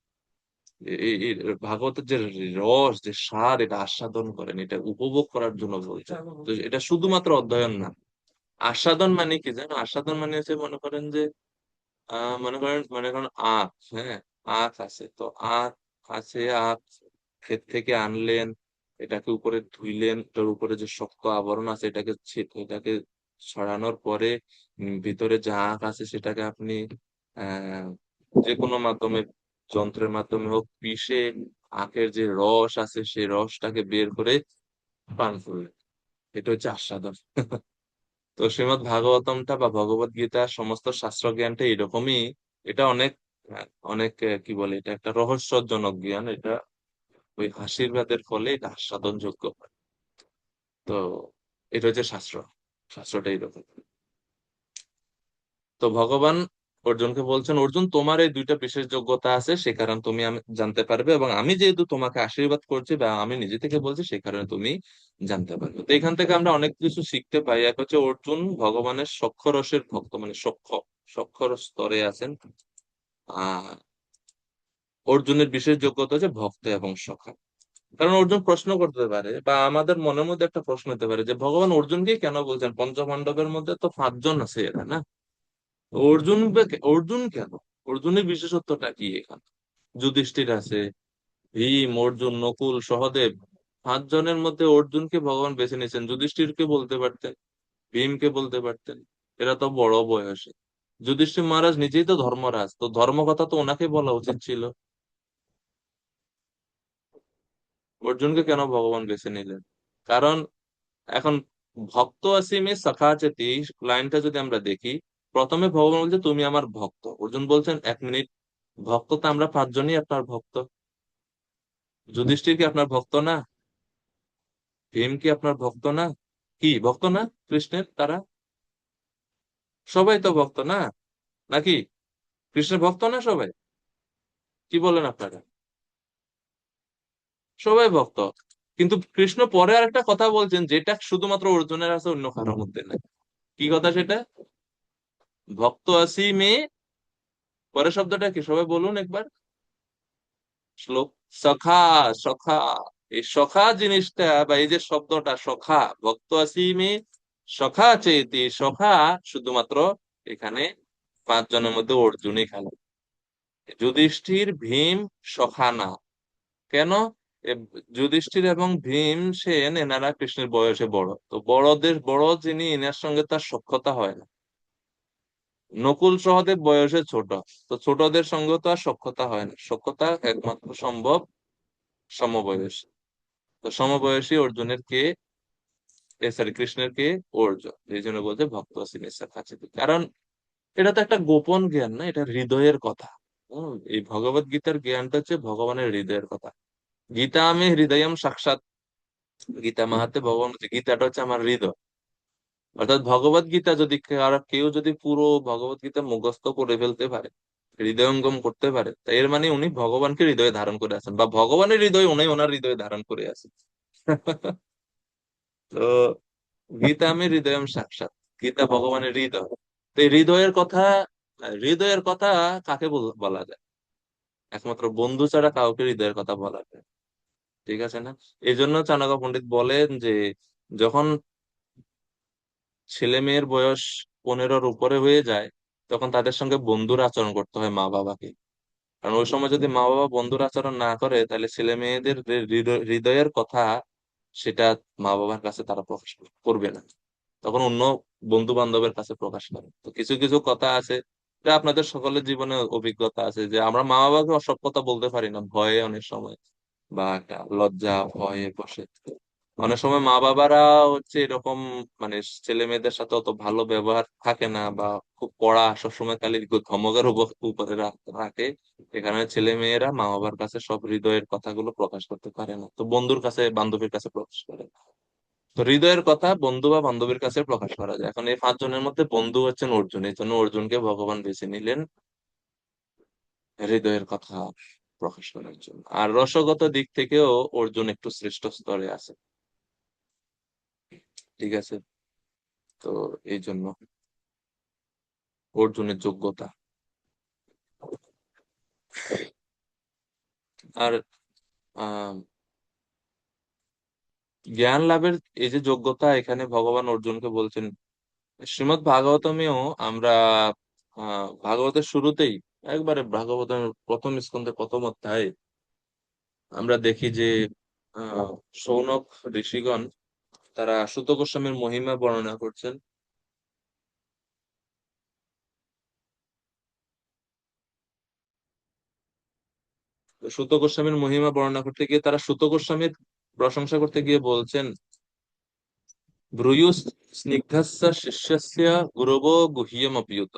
এই ভাগবতের যে রস, যে স্বাদ, এটা আস্বাদন করেন, এটা উপভোগ করার জন্য বলছেন। তো এটা শুধুমাত্র অধ্যয়ন না, আস্বাদন মানে কি জানো? আস্বাদন মানে হচ্ছে, মনে করেন যে মনে করেন আখ, হ্যাঁ, আখ আছে তো, আখ আছে, আখ ক্ষেত থেকে আনলেন, এটাকে উপরে ধুইলেন, এটার উপরে যে শক্ত আবরণ আছে এটাকে ছড়ানোর পরে ভিতরে যা আখ আছে সেটাকে আপনি আহ যে কোনো মাধ্যমে, যন্ত্রের মাধ্যমে হোক, পিষে আখের যে রস আছে সেই রসটাকে বের করে পান করলেন। এটা হচ্ছে আস্বাদন। তো শ্রীমদ্ ভাগবতমটা বা ভগবত গীতা সমস্ত শাস্ত্র জ্ঞানটা এরকমই। এটা অনেক অনেক কি বলে, এটা একটা রহস্যজনক জ্ঞান। এটা ওই আশীর্বাদের ফলে এটা আস্বাদনযোগ্য হয়। তো এটা হচ্ছে শাস্ত্র, শাস্ত্রটা এরকম। তো ভগবান অর্জুনকে বলছেন, অর্জুন তোমার এই দুইটা বিশেষ যোগ্যতা আছে, সে কারণে তুমি আমি জানতে পারবে, এবং আমি যেহেতু তোমাকে আশীর্বাদ করছি বা আমি নিজে থেকে বলছি, সেই কারণে তুমি জানতে পারবে। তো এখান থেকে আমরা অনেক কিছু শিখতে পাই। এক হচ্ছে অর্জুন ভগবানের সখ্য রসের ভক্ত, মানে সখ্য স্তরে আছেন। আহ অর্জুনের বিশেষ যোগ্যতা হচ্ছে ভক্ত এবং সখা। কারণ অর্জুন প্রশ্ন করতে পারে, বা আমাদের মনের মধ্যে একটা প্রশ্ন হতে পারে যে ভগবান অর্জুনকে কেন বলছেন? পঞ্চপাণ্ডবের মধ্যে তো 5 জন আছে এরা, না? অর্জুন কেন? অর্জুনের বিশেষত্বটা কি এখানে? যুধিষ্ঠির আছে, ভীম, অর্জুন, নকুল, সহদেব, 5 জনের মধ্যে অর্জুনকে ভগবান বেছে নিয়েছেন। যুধিষ্ঠিরকে বলতে পারতেন, ভীমকে বলতে পারতেন, এরা তো বড় বয়সে। যুধিষ্ঠির মহারাজ নিজেই তো ধর্মরাজ, তো ধর্ম কথা তো ওনাকে বলা উচিত ছিল। অর্জুনকে কেন ভগবান বেছে নিলেন? কারণ এখন ভক্ত আসিমে সখাচেতি লাইনটা যদি আমরা দেখি, প্রথমে ভগবান বলছে তুমি আমার ভক্ত। অর্জুন বলছেন 1 মিনিট, ভক্ত তো আমরা 5 জনই আপনার ভক্ত। যুধিষ্ঠির কি আপনার ভক্ত না? ভীম কি আপনার ভক্ত না? কি ভক্ত না কৃষ্ণের তারা? সবাই তো ভক্ত না, নাকি? কৃষ্ণের ভক্ত না সবাই? কি বলেন আপনারা? সবাই ভক্ত। কিন্তু কৃষ্ণ পরে আর একটা কথা বলছেন, যেটা শুধুমাত্র অর্জুনের আছে, অন্য কারোর মধ্যে নাই। কি কথা সেটা? ভক্ত আসি মে, পরের শব্দটা কি সবাই বলুন একবার, শ্লোক। সখা, সখা। এই সখা জিনিসটা, বা এই যে শব্দটা সখা, ভক্ত আসিমে সখা চেতি, সখা শুধুমাত্র এখানে 5 জনের মধ্যে অর্জুনই খেলে। যুধিষ্ঠির, ভীম সখা না। কেন? এ যুধিষ্ঠির এবং ভীমসেন এনারা কৃষ্ণের বয়সে বড়, তো বড়দের বড় যিনি, এনার সঙ্গে তার সখ্যতা হয় না। নকুল, সহদেব বয়সে ছোট, তো ছোটদের সঙ্গে তো আর সখ্যতা হয় না। সখ্যতা একমাত্র সম্ভব সমবয়সী। তো সমবয়সী অর্জুনের কে, সরি, কৃষ্ণের কে? অর্জুন। এই জন্য বলছে ভক্ত সিনেসার কাছে। কারণ এটা তো একটা গোপন জ্ঞান না, এটা হৃদয়ের কথা। এই ভগবত গীতার জ্ঞানটা হচ্ছে ভগবানের হৃদয়ের কথা। গীতা আমি হৃদয়ম সাক্ষাৎ, গীতা মাহাতে ভগবান বলছে, গীতাটা হচ্ছে আমার হৃদয়। অর্থাৎ ভগবত গীতা যদি কেউ যদি পুরো ভগবত গীতা মুখস্থ করে ফেলতে পারে, হৃদয়ঙ্গম করতে পারে, তা এর মানে উনি ভগবানকে হৃদয়ে ধারণ করে আছেন, বা ভগবানের হৃদয় উনি ওনার হৃদয়ে ধারণ করে আছেন। তো গীতা আমি হৃদয়ম সাক্ষাৎ, গীতা ভগবানের হৃদয়। তো এই হৃদয়ের কথা কাকে বলা যায়? একমাত্র বন্ধু ছাড়া কাউকে হৃদয়ের কথা বলা যায়? ঠিক আছে না? এই জন্য চাণক্য পণ্ডিত বলেন যে যখন ছেলে মেয়ের বয়স 15-র উপরে হয়ে যায়, তখন তাদের সঙ্গে বন্ধুর আচরণ করতে হয় মা বাবাকে। কারণ ওই সময় যদি মা বাবা বন্ধুর আচরণ না করে, তাহলে ছেলে মেয়েদের যে হৃদয়ের কথা, সেটা মা বাবার কাছে তারা প্রকাশ করবে না, তখন অন্য বন্ধু বান্ধবের কাছে প্রকাশ করে। তো কিছু কিছু কথা আছে, যা আপনাদের সকলের জীবনে অভিজ্ঞতা আছে, যে আমরা মা বাবাকে সব কথা বলতে পারি না, ভয়ে অনেক সময়, বা একটা লজ্জা ভয়ে বসে। অনেক সময় মা বাবারা হচ্ছে এরকম, মানে ছেলে মেয়েদের সাথে অত ভালো ব্যবহার থাকে না, বা খুব কড়া, সবসময় খালি ধমকের উপরে রাখে। এখানে ছেলে মেয়েরা মা বাবার কাছে সব হৃদয়ের কথাগুলো প্রকাশ করতে পারে না, তো বন্ধুর কাছে, বান্ধবীর কাছে প্রকাশ করে। তো হৃদয়ের কথা বন্ধু বা বান্ধবীর কাছে প্রকাশ করা যায়। এখন এই 5 জনের মধ্যে বন্ধু হচ্ছেন অর্জুন, এই জন্য অর্জুনকে ভগবান বেছে নিলেন হৃদয়ের কথা প্রকাশ করার জন্য। আর রসগত দিক থেকেও অর্জুন একটু শ্রেষ্ঠ স্তরে আছে। ঠিক আছে? তো এই জন্য অর্জুনের যোগ্যতা। আর আহ জ্ঞান লাভের এই যে যোগ্যতা, এখানে ভগবান অর্জুনকে বলছেন শ্রীমদ্ ভাগবতমেও আমরা ভাগবতের শুরুতেই একবারে ভাগবতের প্রথম স্কন্ধে প্রথম অধ্যায়ে আমরা দেখি যে আহ শৌনক ঋষিগণ তারা সুত গোস্বামীর মহিমা বর্ণনা করছেন। তো সুত গোস্বামীর মহিমা বর্ণনা করতে গিয়ে তারা সুত গোস্বামীর প্রশংসা করতে গিয়ে বলছেন, ব্রূয়ুঃ স্নিগ্ধস্য শিষ্যস্য গুরব গুহ্যমপিয়ুত।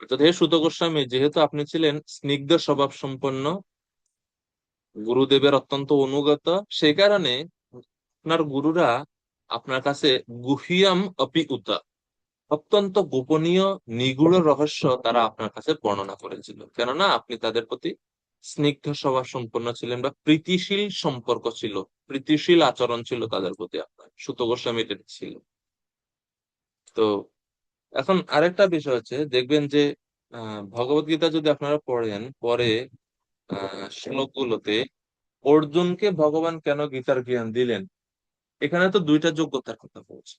অর্থাৎ হে সুত গোস্বামী, যেহেতু আপনি ছিলেন স্নিগ্ধ স্বভাব সম্পন্ন, গুরুদেবের অত্যন্ত অনুগত, সেই কারণে আপনার গুরুরা আপনার কাছে গুহিয়াম অপি উত, অত্যন্ত গোপনীয় নিগূঢ় রহস্য তারা আপনার কাছে বর্ণনা করেছিল, কেননা আপনি তাদের প্রতি স্নিগ্ধ স্বভাব সম্পন্ন ছিলেন বা প্রীতিশীল সম্পর্ক ছিল, প্রীতিশীল আচরণ ছিল তাদের প্রতি আপনার। সুত গোস্বামীর এটা ছিল। তো এখন আরেকটা বিষয় হচ্ছে, দেখবেন যে ভগবত গীতা যদি আপনারা পড়েন পরে শ্লোকগুলোতে অর্জুনকে ভগবান কেন গীতার জ্ঞান দিলেন, এখানে তো দুইটা যোগ্যতার কথা বলছে।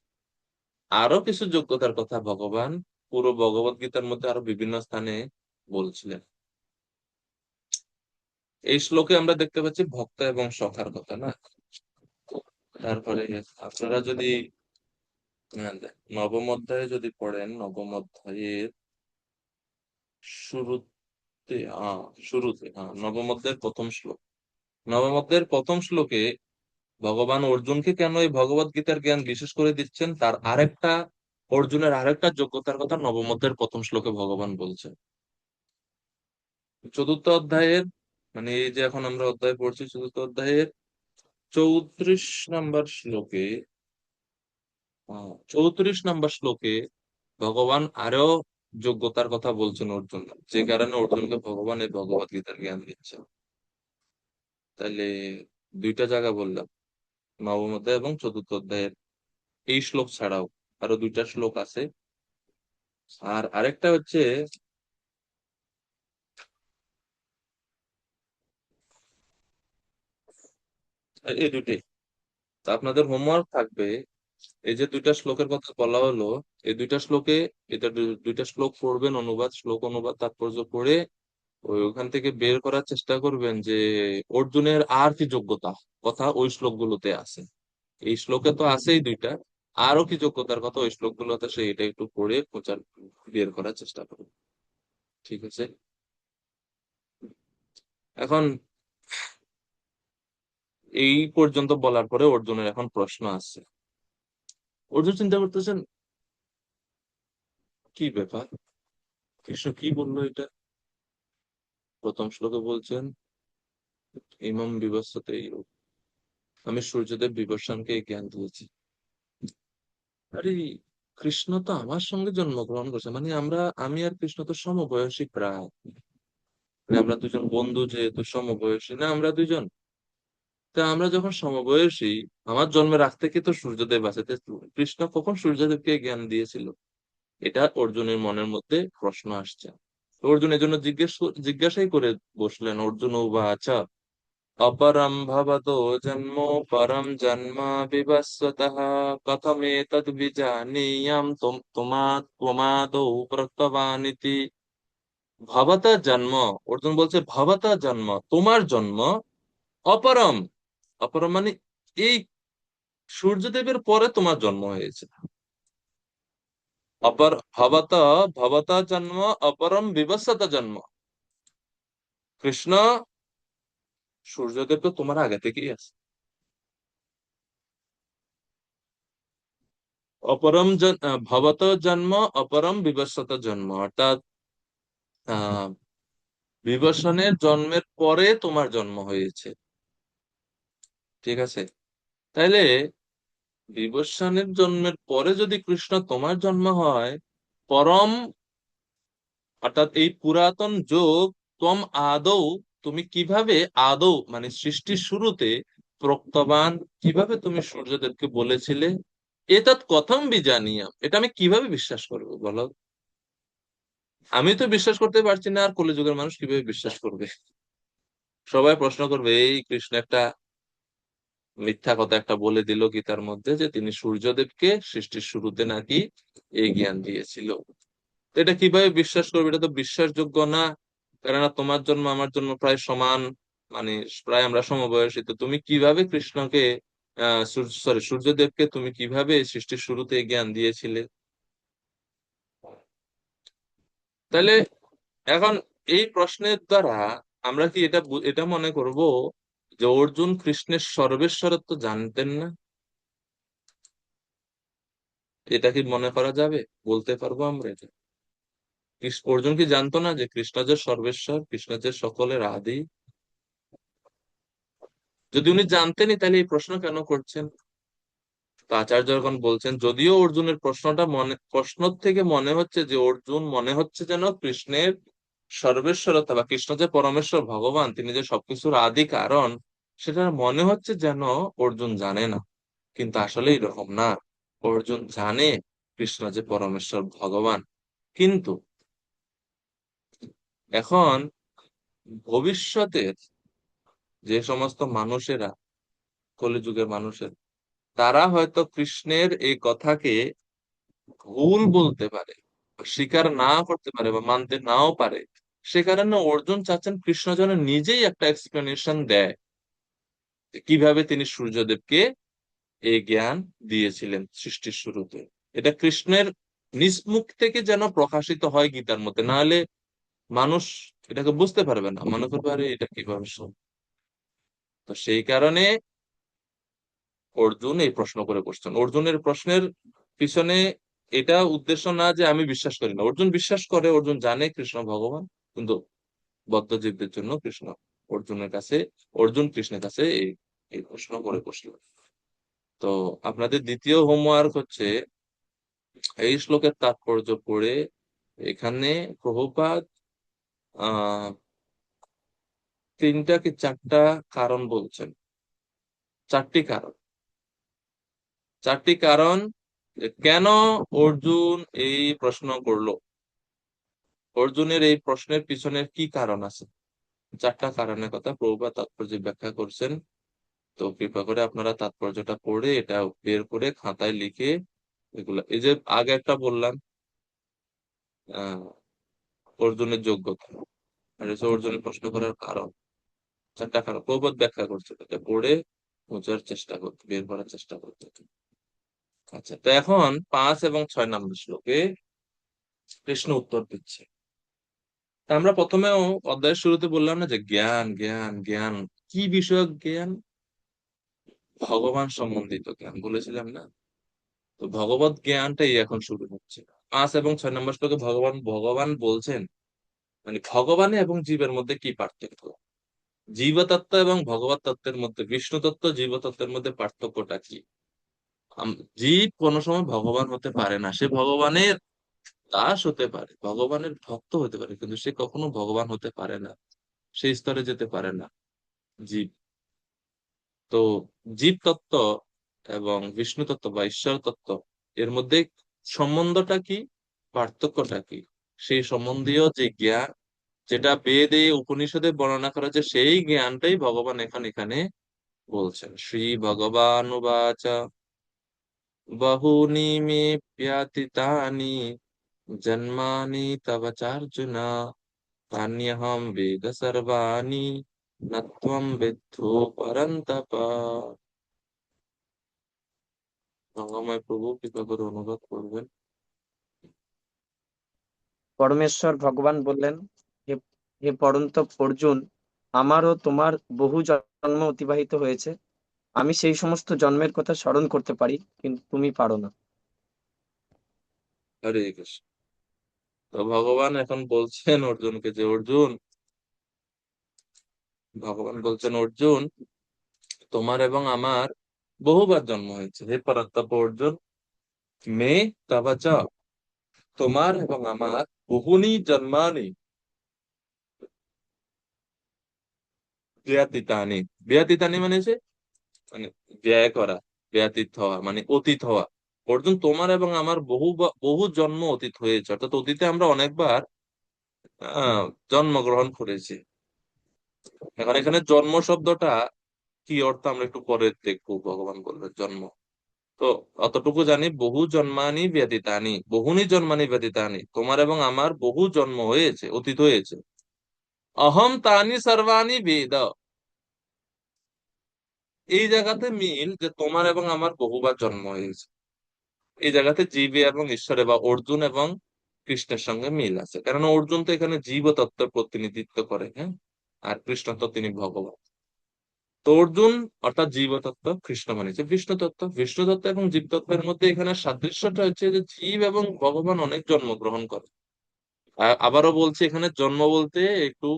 আরো কিছু যোগ্যতার কথা ভগবান পুরো ভগবত গীতার মধ্যে আরো বিভিন্ন স্থানে বলছিলেন। এই শ্লোকে আমরা দেখতে পাচ্ছি ভক্ত এবং সখার কথা, না? তারপরে আপনারা যদি নবম অধ্যায়ে যদি পড়েন, নবম অধ্যায়ের শুরুতে নবম অধ্যায়ের প্রথম শ্লোক, নবম অধ্যায়ের প্রথম শ্লোকে ভগবান অর্জুনকে কেন এই ভগবত গীতার জ্ঞান বিশেষ করে দিচ্ছেন, তার আরেকটা, অর্জুনের আরেকটা যোগ্যতার কথা নবম অধ্যায়ের প্রথম শ্লোকে ভগবান বলছেন। চতুর্থ অধ্যায়ের, মানে এই যে এখন আমরা অধ্যায় পড়ছি, চতুর্থ অধ্যায়ের 34 নম্বর শ্লোকে, 34 নম্বর শ্লোকে ভগবান আরো যোগ্যতার কথা বলছেন অর্জুন, যে কারণে অর্জুনকে ভগবান এই ভগবত গীতার জ্ঞান দিচ্ছেন। তাহলে দুইটা জায়গা বললাম, নবম অধ্যায় এবং চতুর্থ অধ্যায়ের এই শ্লোক ছাড়াও আরো দুইটা শ্লোক আছে। আর আরেকটা হচ্ছে এই দুইটাই। তা আপনাদের হোমওয়ার্ক থাকবে, এই যে দুইটা শ্লোকের কথা বলা হলো, এই দুইটা শ্লোকে, এটা দুইটা শ্লোক পড়বেন, অনুবাদ, শ্লোক অনুবাদ তাৎপর্য পড়ে ওখান থেকে বের করার চেষ্টা করবেন যে অর্জুনের আর কি যোগ্যতা কথা ওই শ্লোকগুলোতে আছে। এই শ্লোকে তো আছেই দুইটা, আরো কি যোগ্যতার কথা ওই শ্লোকগুলোতে, এটা একটু পড়ে খোঁজার, বের করার চেষ্টা করবেন। ঠিক আছে? এখন এই পর্যন্ত বলার পরে অর্জুনের এখন প্রশ্ন আছে। অর্জুন চিন্তা করতেছেন, কি ব্যাপার, কৃষ্ণ কি বললো এটা? প্রথম শ্লোকে বলছেন ইমম বিবস্বতে, আমি সূর্যদেব বিবস্বানকে এই জ্ঞান দিয়েছি। আরে, কৃষ্ণ তো আমার সঙ্গে জন্মগ্রহণ করছে, মানে আমি আর কৃষ্ণ তো সমবয়সী প্রায়, মানে আমরা দুজন বন্ধু, যেহেতু সমবয়সী না আমরা দুজন, তা আমরা যখন সমবয়সী, আমার জন্মের আগ থেকে তো সূর্যদেব আছে, তা কৃষ্ণ কখন সূর্যদেবকে জ্ঞান দিয়েছিল? এটা অর্জুনের মনের মধ্যে প্রশ্ন আসছে। তো অর্জুন এর জন্য জিজ্ঞাসাই করে বসলেন, অর্জুন উবাচ অপরম ভবতো জন্ম পরম জন্ম বিবস্বতঃ কথমেতদ্ বিজানীয়াম ত্বমাদৌ প্রত্যবানিতি। ভবতা জন্ম, অর্জুন বলছে ভবতা জন্ম, তোমার জন্ম, অপরম, অপরম মানে এই সূর্যদেবের পরে তোমার জন্ম হয়েছে। ভবতা, ভবতা জন্ম অপরম বিবস্বত জন্ম, কৃষ্ণ সূর্যদেব তো তোমার আগে থেকেই আছে। ভবত জন্ম অপরম বিবস্বত জন্ম, অর্থাৎ আহ বিবর্ষণের জন্মের পরে তোমার জন্ম হয়েছে। ঠিক আছে? তাইলে বিবর্ষণের জন্মের পরে যদি কৃষ্ণ তোমার জন্ম হয়, পরম, অর্থাৎ এই পুরাতন যোগ, তম আদৌ, তুমি কিভাবে, আদৌ মানে সৃষ্টির শুরুতে, প্রক্তবান, কিভাবে তুমি সূর্যদেবকে বলেছিলে, এতৎ কথম বিজানিয়াম, এটা আমি কিভাবে বিশ্বাস করবো বলো? আমি তো বিশ্বাস করতে পারছি না, আর কলিযুগের মানুষ কিভাবে বিশ্বাস করবে? সবাই প্রশ্ন করবে, এই কৃষ্ণ একটা মিথ্যা কথা একটা বলে দিল গীতার মধ্যে যে তিনি সূর্যদেবকে সৃষ্টির শুরুতে নাকি এই জ্ঞান দিয়েছিল। তো এটা কিভাবে বিশ্বাস করবে? এটা তো বিশ্বাসযোগ্য না। কেননা তোমার জন্ম আমার জন্ম প্রায় সমান, মানে প্রায় আমরা সমবয়সী। তো তুমি কিভাবে কৃষ্ণকে সূর্যদেবকে তুমি কিভাবে সৃষ্টির শুরুতে এই জ্ঞান দিয়েছিলে? তাহলে এখন এই প্রশ্নের দ্বারা আমরা কি এটা মনে করব যে অর্জুন কৃষ্ণের সর্বেশ্বরত্ব জানতেন না? এটা কি মনে করা যাবে? বলতে পারবো আমরা এটা? অর্জুন কি জানতো না যে কৃষ্ণ যে সর্বেশ্বর, কৃষ্ণ যে সকলের আদি? যদি উনি জানতেনই তাহলে এই প্রশ্ন কেন করছেন? তো আচার্য যখন বলছেন, যদিও অর্জুনের প্রশ্ন থেকে মনে হচ্ছে যে অর্জুন মনে হচ্ছে যেন কৃষ্ণের সর্বেশ্বরতা বা কৃষ্ণ যে পরমেশ্বর ভগবান, তিনি যে সবকিছুর আদি কারণ, সেটা মনে হচ্ছে যেন অর্জুন জানে না। কিন্তু আসলে এরকম না। অর্জুন জানে কৃষ্ণ যে পরমেশ্বর ভগবান। কিন্তু এখন ভবিষ্যতের যে সমস্ত মানুষেরা, কলিযুগের মানুষের, তারা হয়তো কৃষ্ণের এই কথাকে ভুল বলতে পারে, স্বীকার না করতে পারে বা মানতে নাও পারে। সে কারণে অর্জুন চাচ্ছেন কৃষ্ণ যেন নিজেই একটা এক্সপ্লেনেশন দেয় যে কিভাবে তিনি সূর্যদেবকে এই জ্ঞান দিয়েছিলেন সৃষ্টির শুরুতে। এটা কৃষ্ণের নিজ মুখ থেকে যেন প্রকাশিত হয় গীতার মধ্যে, না হলে মানুষ এটাকে বুঝতে পারবে না, মনে করবে আরে এটা কিভাবে সম্ভব। তো সেই কারণে অর্জুন এই প্রশ্ন করে বসছেন। অর্জুনের প্রশ্নের পিছনে এটা উদ্দেশ্য না যে আমি বিশ্বাস করি না, অর্জুন বিশ্বাস করে, অর্জুন জানে কৃষ্ণ ভগবান। কিন্তু বদ্ধজীবদের জন্য অর্জুন কৃষ্ণের কাছে এই এই প্রশ্ন করে বসল। তো আপনাদের দ্বিতীয় হোমওয়ার্ক হচ্ছে এই শ্লোকের তাৎপর্য পড়ে এখানে প্রভুপাদ আহ তিনটা কি চারটা কারণ বলছেন। চারটি কারণ, চারটি কারণ যে কেন অর্জুন এই প্রশ্ন করলো, অর্জুনের এই প্রশ্নের পিছনের কি কারণ আছে। চারটা কারণের কথা প্রভুপাদ তাৎপর্য ব্যাখ্যা করছেন। তো কৃপা করে আপনারা তাৎপর্যটা পড়ে এটা বের করে খাতায় লিখে এগুলা, এই যে আগে একটা বললাম আহ অর্জুনের যোগ্যতা, আর হচ্ছে অর্জুনের প্রশ্ন করার কারণ, চারটা কারণ প্রভুপাদ ব্যাখ্যা করছে, এটা পড়ে বোঝার চেষ্টা করতে, বের করার চেষ্টা করতে। আচ্ছা, তো এখন 5 এবং 6 নম্বর শ্লোকে কৃষ্ণ উত্তর দিচ্ছে। তা আমরা প্রথমেও অধ্যায়ের শুরুতে বললাম না যে জ্ঞান জ্ঞান জ্ঞান, কি বিষয়ক জ্ঞান? ভগবান সম্বন্ধিত জ্ঞান বলেছিলাম না? তো ভগবত জ্ঞানটাই এখন শুরু হচ্ছে। 5 এবং 6 নম্বর শ্লোকে ভগবান ভগবান বলছেন, মানে ভগবানে এবং জীবের মধ্যে কি পার্থক্য, জীবতত্ত্ব এবং ভগবত তত্ত্বের মধ্যে, বিষ্ণু তত্ত্ব জীবতত্ত্বের মধ্যে পার্থক্যটা কি। জীব কোনো সময় ভগবান হতে পারে না, সে ভগবানের দাস হতে পারে, ভগবানের ভক্ত হতে পারে, কিন্তু সে কখনো ভগবান হতে পারে না, সেই স্তরে যেতে পারে না জীব। তো জীব তত্ত্ব এবং বিষ্ণু তত্ত্ব বা ঈশ্বর তত্ত্ব, এর মধ্যে সম্বন্ধটা কি, পার্থক্যটা কি, সেই সম্বন্ধীয় যে জ্ঞান, যেটা বেদে উপনিষদে বর্ণনা করা হয়েছে, সেই জ্ঞানটাই ভগবান এখানে বলছেন। শ্রী ভগবান উবাচ বহুনি মে ব্যতীতানি জন্মানি তব চার্জুন তান্যহম বেদ সর্বাণি ন ত্বম বিদ্ধু পরন্তপ। গঙ্গাময় প্রভু কৃপা করে অনুবাদ করবেন। পরমেশ্বর ভগবান বললেন, হে হে পরন্তপ অর্জুন, আমার ও তোমার বহু জন্ম অতিবাহিত হয়েছে। আমি সেই সমস্ত জন্মের কথা স্মরণ করতে পারি, কিন্তু তুমি পারো না। হরে কৃষ্ণ। তো ভগবান এখন বলছেন অর্জুনকে যে অর্জুন, ভগবান বলছেন অর্জুন, তোমার এবং আমার বহুবার জন্ম হয়েছে। হে পরন্তপ অর্জুন, মে তব চ, তোমার এবং আমার বহুনি জন্মানি ব্যতীতানি। ব্যতীতানি মানে যে, মানে ব্যয় করা, ব্যতীত হওয়া মানে অতীত হওয়া। অর্জুন, তোমার এবং আমার বহু জন্ম অতীত হয়েছে, অর্থাৎ অতীতে আমরা অনেকবার জন্মগ্রহণ করেছি। এখন এখানে জন্ম শব্দটা কি অর্থ আমরা একটু পরে দেখবো। ভগবান বলবে জন্ম। তো অতটুকু জানি, বহু জন্মানি ব্যতীতানি, বহুনি জন্মানি ব্যতীতানি, তোমার এবং আমার বহু জন্ম হয়েছে, অতীত হয়েছে। অহম তানি সর্বাণি বেদ, এই জায়গাতে মিল যে তোমার এবং আমার বহুবার জন্ম হয়েছে। এই জায়গাতে জীবে এবং ঈশ্বরে বা অর্জুন এবং কৃষ্ণের সঙ্গে মিল আছে, কারণ অর্জুন তো এখানে জীব তত্ত্বের প্রতিনিধিত্ব করে, হ্যাঁ, আর কৃষ্ণ তো তিনি ভগবান। তো অর্জুন অর্থাৎ জীব তত্ত্ব, কৃষ্ণ মানেছে বিষ্ণু তত্ত্ব। বিষ্ণু তত্ত্ব এবং জীব তত্ত্বের মধ্যে এখানে সাদৃশ্যটা হচ্ছে যে জীব এবং ভগবান অনেক জন্মগ্রহণ করে। আবারও বলছি, এখানে জন্ম বলতে একটু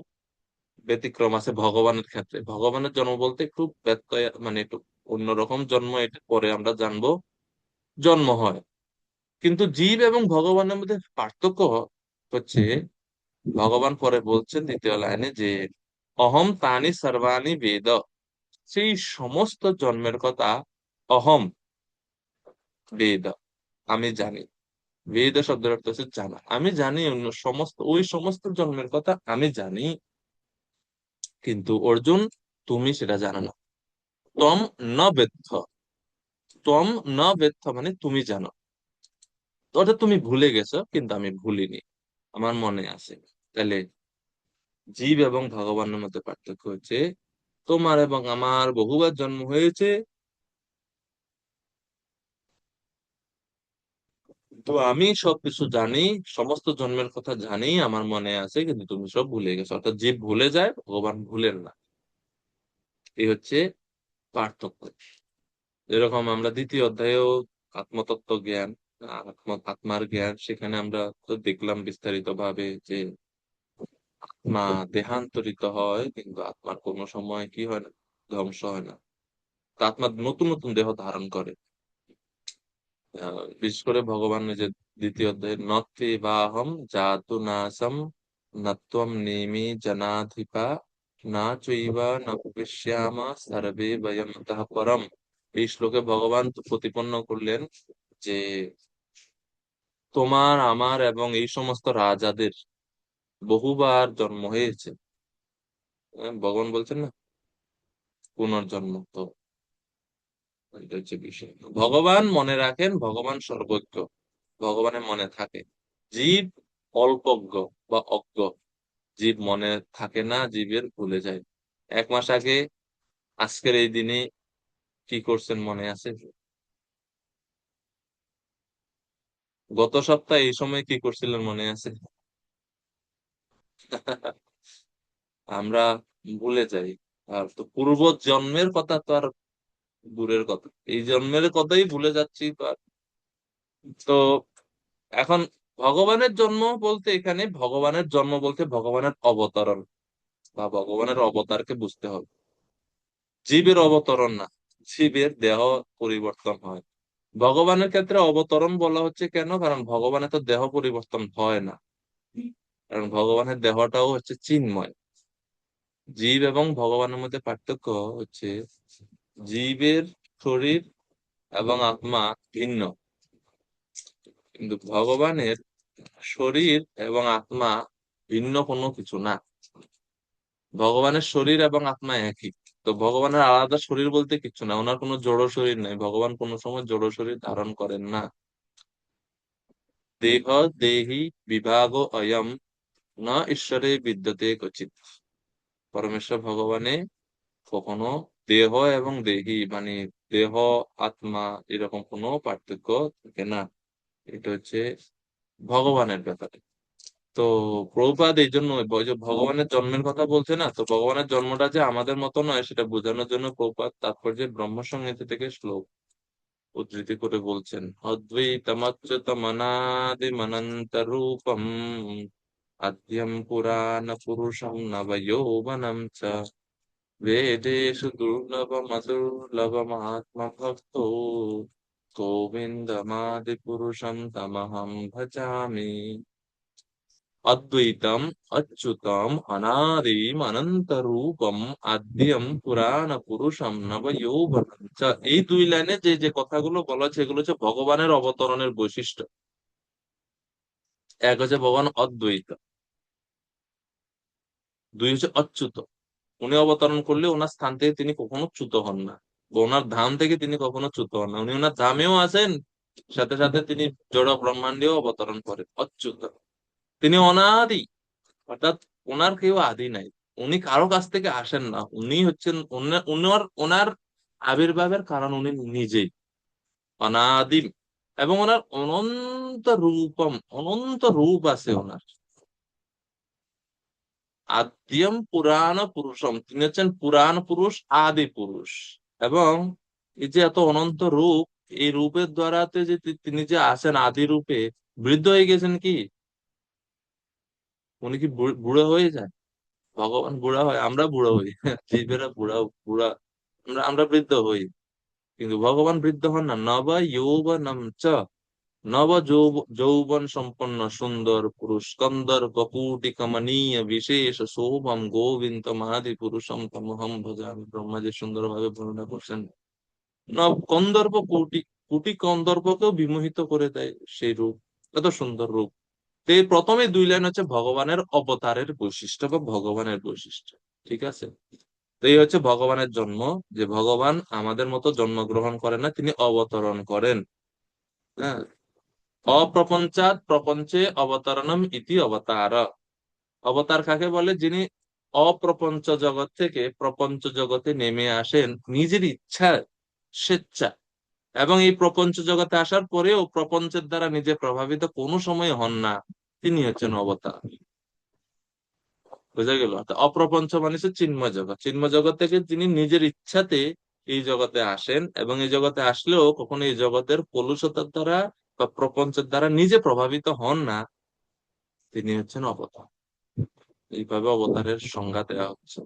ব্যতিক্রম আছে ভগবানের ক্ষেত্রে। ভগবানের জন্ম বলতে একটু ব্যত্যয়, মানে একটু অন্যরকম জন্ম, এটা পরে আমরা জানবো, জন্ম হয়। কিন্তু জীব এবং ভগবানের মধ্যে পার্থক্য হচ্ছে, ভগবান পরে বলছেন দ্বিতীয় লাইনে যে অহম তানি সর্বাণি বেদ, সেই সমস্ত জন্মের কথা অহম বেদ, আমি জানি। বেদ শব্দের অর্থ হচ্ছে জানা। আমি জানি অন্য সমস্ত, ওই সমস্ত জন্মের কথা আমি জানি, কিন্তু অর্জুন তুমি সেটা জানো না। তম ন বেত্থ, তম ন বেত্থ মানে তুমি জানো, অর্থাৎ তুমি ভুলে গেছো কিন্তু আমি ভুলিনি, আমার মনে আছে। তাহলে জীব এবং ভগবানের মধ্যে পার্থক্য হচ্ছে, তোমার এবং আমার বহুবার জন্ম হয়েছে, তো আমি সবকিছু জানি, সমস্ত জন্মের কথা জানি, আমার মনে আছে, কিন্তু তুমি সব ভুলে গেছো। অর্থাৎ জীব ভুলে যায়, ভগবান ভুলেন না। এই হচ্ছে পার্থক্য। যেরকম আমরা দ্বিতীয় অধ্যায়েও আত্মতত্ত্ব জ্ঞান, আত্মার জ্ঞান, সেখানে আমরা তো দেখলাম বিস্তারিত ভাবে যে আত্মা দেহান্তরিত হয়, কিন্তু আত্মার কোনো সময় কি হয় না, ধ্বংস হয় না। তো আত্মা নতুন নতুন দেহ ধারণ করে। বিশেষ করে ভগবান যে দ্বিতীয় অধ্যায়ে নত্তি বাহম জাতু নাসম নত্বম নেমি জনাধিপা না চৈবা ন ভবিষ্যামা সর্বে বয়ম ইতঃ পরম। এই শ্লোকে ভগবান তো প্রতিপন্ন করলেন যে তোমার আমার এবং এই সমস্ত রাজাদের বহুবার জন্ম হয়েছে। ভগবান বলছেন না পুনর্জন্ম। তো এটা হচ্ছে বিষয়। ভগবান মনে রাখেন, ভগবান সর্বজ্ঞ, ভগবানের মনে থাকে। জীব অল্পজ্ঞ বা অজ্ঞ, জীব মনে থাকে না, জীবের ভুলে যায়। 1 মাস আগে আজকের এই দিনে কি করছেন মনে আছে? গত সপ্তাহে এই সময় কি করছিলেন মনে আছে? আমরা ভুলে যাই। আর তো পূর্ব জন্মের কথা তো আর দূরের কথা, এই জন্মের কথাই ভুলে যাচ্ছি তো আর। তো এখন ভগবানের জন্ম বলতে, এখানে ভগবানের জন্ম বলতে ভগবানের অবতরণ বা ভগবানের অবতারকে বুঝতে হবে। জীবের অবতরণ না, জীবের দেহ পরিবর্তন হয়। ভগবানের ক্ষেত্রে অবতরণ বলা হচ্ছে কেন? কারণ ভগবানের তো দেহ পরিবর্তন হয় না, কারণ ভগবানের দেহটাও হচ্ছে চিন্ময়। জীব এবং ভগবানের মধ্যে পার্থক্য হচ্ছে, জীবের শরীর এবং আত্মা ভিন্ন, কিন্তু ভগবানের শরীর এবং আত্মা ভিন্ন কোনো কিছু না। ভগবানের শরীর এবং আত্মা একই। তো ভগবানের আলাদা শরীর বলতে কিছু না, ওনার কোনো জড় শরীর নেই, ভগবান কোনো সময় জড় শরীর ধারণ করেন না। দেহ দেহি বিভাগ অয়ম না ঈশ্বরে বিদ্যতে ক্বচিৎ। পরমেশ্বর ভগবানে কখনো দেহ এবং দেহি, মানে দেহ আত্মা এরকম কোনো পার্থক্য থাকে না। এটা হচ্ছে ভগবানের ব্যাপারে। তো প্রভুপাদ এই জন্য ওই যে ভগবানের জন্মের কথা বলছে না, তো ভগবানের জন্মটা যে আমাদের মতো নয় সেটা বোঝানোর জন্য প্রভুপাদ তাৎপর্যে ব্রহ্মসংহিতা থেকে শ্লোক উদ্ধৃতি করে বলছেন, অদ্বৈতমচ্যুতমনাদিমনন্ত রূপম আদ্যম পুরাণ পুরুষম নব যৌবনম চ বেদেষু দুর্লভমদুর্লভমাত্ম ভক্তো গোবিন্দমাদি পুরুষম তমহং ভজামি। অদ্বৈতম অচ্যুতম অনাদিম অনন্ত রূপম আদ্যম পুরাণ পুরুষম নব যৌবনম চ। এই 2 লাইনে যে যে কথাগুলো বলা হচ্ছে এগুলো হচ্ছে ভগবানের অবতরণের বৈশিষ্ট্য। এক হচ্ছে ভগবান অদ্বৈত, 2 হচ্ছে অচ্যুত। উনি অবতরণ করলে ওনার স্থান থেকে তিনি কখনো চ্যুত হন না, বা ওনার ধাম থেকে তিনি কখনো চ্যুত হন না। উনি ওনার ধামেও আছেন, সাথে সাথে তিনি জড় ব্রহ্মাণ্ডেও অবতরণ করেন অচ্যুত। তিনি অনাদি, অর্থাৎ ওনার কেউ আদি নাই। উনি কারো কাছ থেকে আসেন না, উনি হচ্ছেন ওনার ওনার আবির্ভাবের কারণ উনি নিজেই অনাদিম। এবং ওনার অনন্ত রূপম, অনন্ত রূপ আছে ওনার। আদ্যম পুরাণ পুরুষম, তিনি হচ্ছেন পুরাণ পুরুষ, আদি পুরুষ। এবং এই যে এত অনন্ত রূপ, এই রূপের দ্বারাতে যে তিনি যে আছেন আদি রূপে, বৃদ্ধ হয়ে গেছেন কি? উনি কি বুড়ো হয়ে যায়? ভগবান বুড়া হয়? আমরা বুড়ো হই জীবেরা বুড়া বুড়া, আমরা আমরা বৃদ্ধ হই, কিন্তু ভগবান বৃদ্ধ হন না। নব যৌবনম চ, নব যৌবন সম্পন্ন সুন্দর পুরুষ, কন্দর্প কুটি কমনীয় বিশেষ শোভম গোবিন্দ আদি পুরুষম তমহম ভজামি। ব্রহ্মা যে সুন্দর ভাবে বর্ণনা করছেন, নব কন্দর্প কোটি, কোটি কন্দর্পকেও বিমোহিত করে দেয় সেই রূপ, এত সুন্দর রূপ। তো এই প্রথমে দুই লাইন হচ্ছে ভগবানের অবতারের বৈশিষ্ট্য বা ভগবানের বৈশিষ্ট্য, ঠিক আছে? তো এই হচ্ছে ভগবানের জন্ম, যে ভগবান আমাদের মতো জন্মগ্রহণ করেন না, তিনি অবতরণ করেন। হ্যাঁ, অপ্রপঞ্চাৎ প্রপঞ্চে অবতরণম ইতি অবতার। অবতার কাকে বলে? যিনি অপ্রপঞ্চ জগৎ থেকে প্রপঞ্চ জগতে নেমে আসেন নিজের ইচ্ছা, স্বেচ্ছা। এবং এই প্রপঞ্চ জগতে আসার পরেও প্রপঞ্চের দ্বারা নিজে প্রভাবিত কোনো সময় হন না, তিনি হচ্ছেন অবতার। বোঝা গেল? অর্থাৎ অপ্রপঞ্চ মানে হচ্ছে চিন্ময় জগৎ, চিন্ময় জগৎ থেকে তিনি নিজের ইচ্ছাতে এই জগতে আসেন, এবং এই জগতে আসলেও কখনো এই জগতের কলুষতার দ্বারা বা প্রপঞ্চের দ্বারা নিজে প্রভাবিত হন না, তিনি হচ্ছেন অবতার। এইভাবে অবতারের সংজ্ঞা দেওয়া হচ্ছে।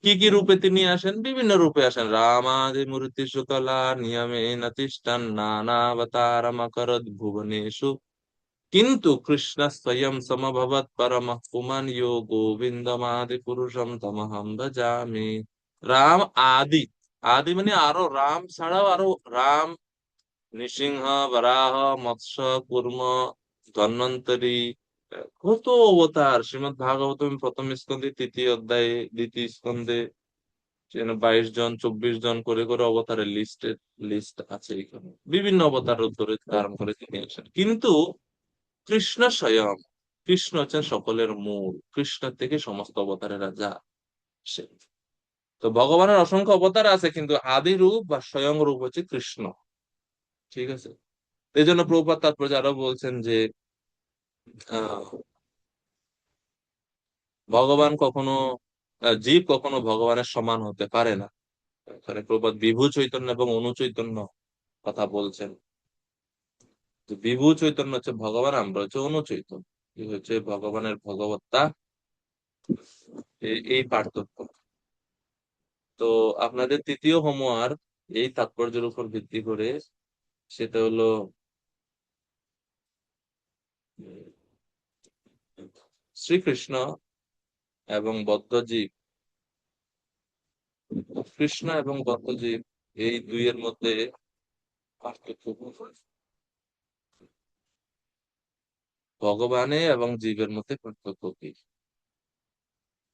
কি কি রূপে তিনি আসেন? বিভিন্ন রূপে আসেন। রামাদি মূর্তি সুকলা নিয়মে নতিষ্ঠান নানাবতারমকরদ ভুবনেষু, কিন্তু কৃষ্ণ স্বয়ং সমভবৎ পরমঃ পুমান ইয়ো গোবিন্দমাদি পুরুষম তমহম ভজামি। রাম আদি, আদি মানে আরো, রাম ছাড়াও আরো রাম, নৃসিংহ, বরাহ, মৎস্য, কুর্ম, ধন্বন্তরী, কত অবতার। শ্রীমদ ভাগবতম প্রথম স্কন্ধে, তৃতীয় অধ্যায়ে, দ্বিতীয় স্কন্ধে 22 জন 24 জন করে করে অবতারের লিস্ট আছে এখানে। বিভিন্ন অবতার রূপ ধরে ধারণ করে তিনি আসেন। কিন্তু কৃষ্ণ স্বয়ং, কৃষ্ণ হচ্ছেন সকলের মূল, কৃষ্ণ থেকে সমস্ত অবতারেরা যা আসে। তো ভগবানের অসংখ্য অবতার আছে, কিন্তু আদি রূপ বা স্বয়ং রূপ হচ্ছে কৃষ্ণ, ঠিক আছে? এই জন্য প্রভুপাদ তাৎপর্য আরো বলছেন যে আহ ভগবান কখনো, জীব কখনো ভগবানের সমান হতে পারে না। এখানে প্রভুপাদ বিভু চৈতন্য এবং অনু চৈতন্য কথা বলছেন। যে বিভু চৈতন্য হচ্ছে ভগবান, আমরা হচ্ছে অনু চৈতন্য, এই হচ্ছে ভগবানের ভগবত্তা, এই পার্থক্য। তো আপনাদের তৃতীয় হোমওয়ার্ক এই তাৎপর্যের উপর ভিত্তি করে, সেটা হলো শ্রীকৃষ্ণ এবং বদ্ধজীব, কৃষ্ণ এবং বদ্ধজীব, এই দুইয়ের মধ্যে পার্থক্য কি? ভগবানে এবং জীবের মধ্যে পার্থক্য কি?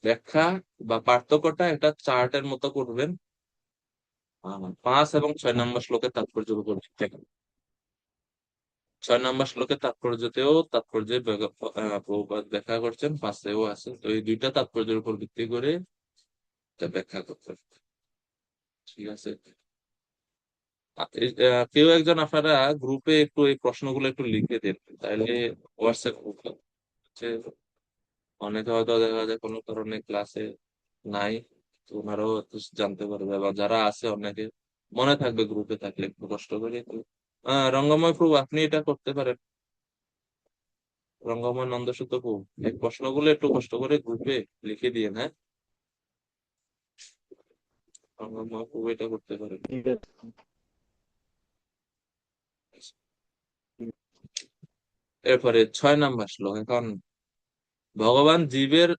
ব্যাখ্যা বা পার্থক্যটা একটা চার্টের মতো করবেন। 5 এবং 6 নম্বর শ্লোকের তাৎপর্যের উপর ভিত্তি করে। 6 নম্বর শ্লোকের তাৎপর্যে প্রভুপাদ ব্যাখ্যা করছেন, 5-এও আছে। তো এই দুইটা তাৎপর্যের উপর ভিত্তি করে এটা ব্যাখ্যা করতে হবে, ঠিক আছে? কেউ একজন আপনারা গ্রুপে একটু এই প্রশ্নগুলো একটু লিখে দেন, তাহলে হোয়াটসঅ্যাপ গ্রুপে হচ্ছে, অনেকে হয়তো দেখা যায় কোনো কারণে ক্লাসে নাই, তো ওনারাও একটু জানতে পারবে, বা যারা আছে অনেকে মনে থাকবে গ্রুপে থাকলে একটু কষ্ট করে একটু। রঙ্গময় প্রভু, আপনি এটা করতে পারেন। রঙ্গময় নন্দসূত প্রভু, এই প্রশ্নগুলো একটু কষ্ট করে গ্রুপে লিখে দিয়ে, হ্যাঁ? রঙ্গময় প্রভু এটা করতে পারেন। ঠিক আছে। এরপরে 6 নম্বর শ্লোক। এখন ভগবান জীবের,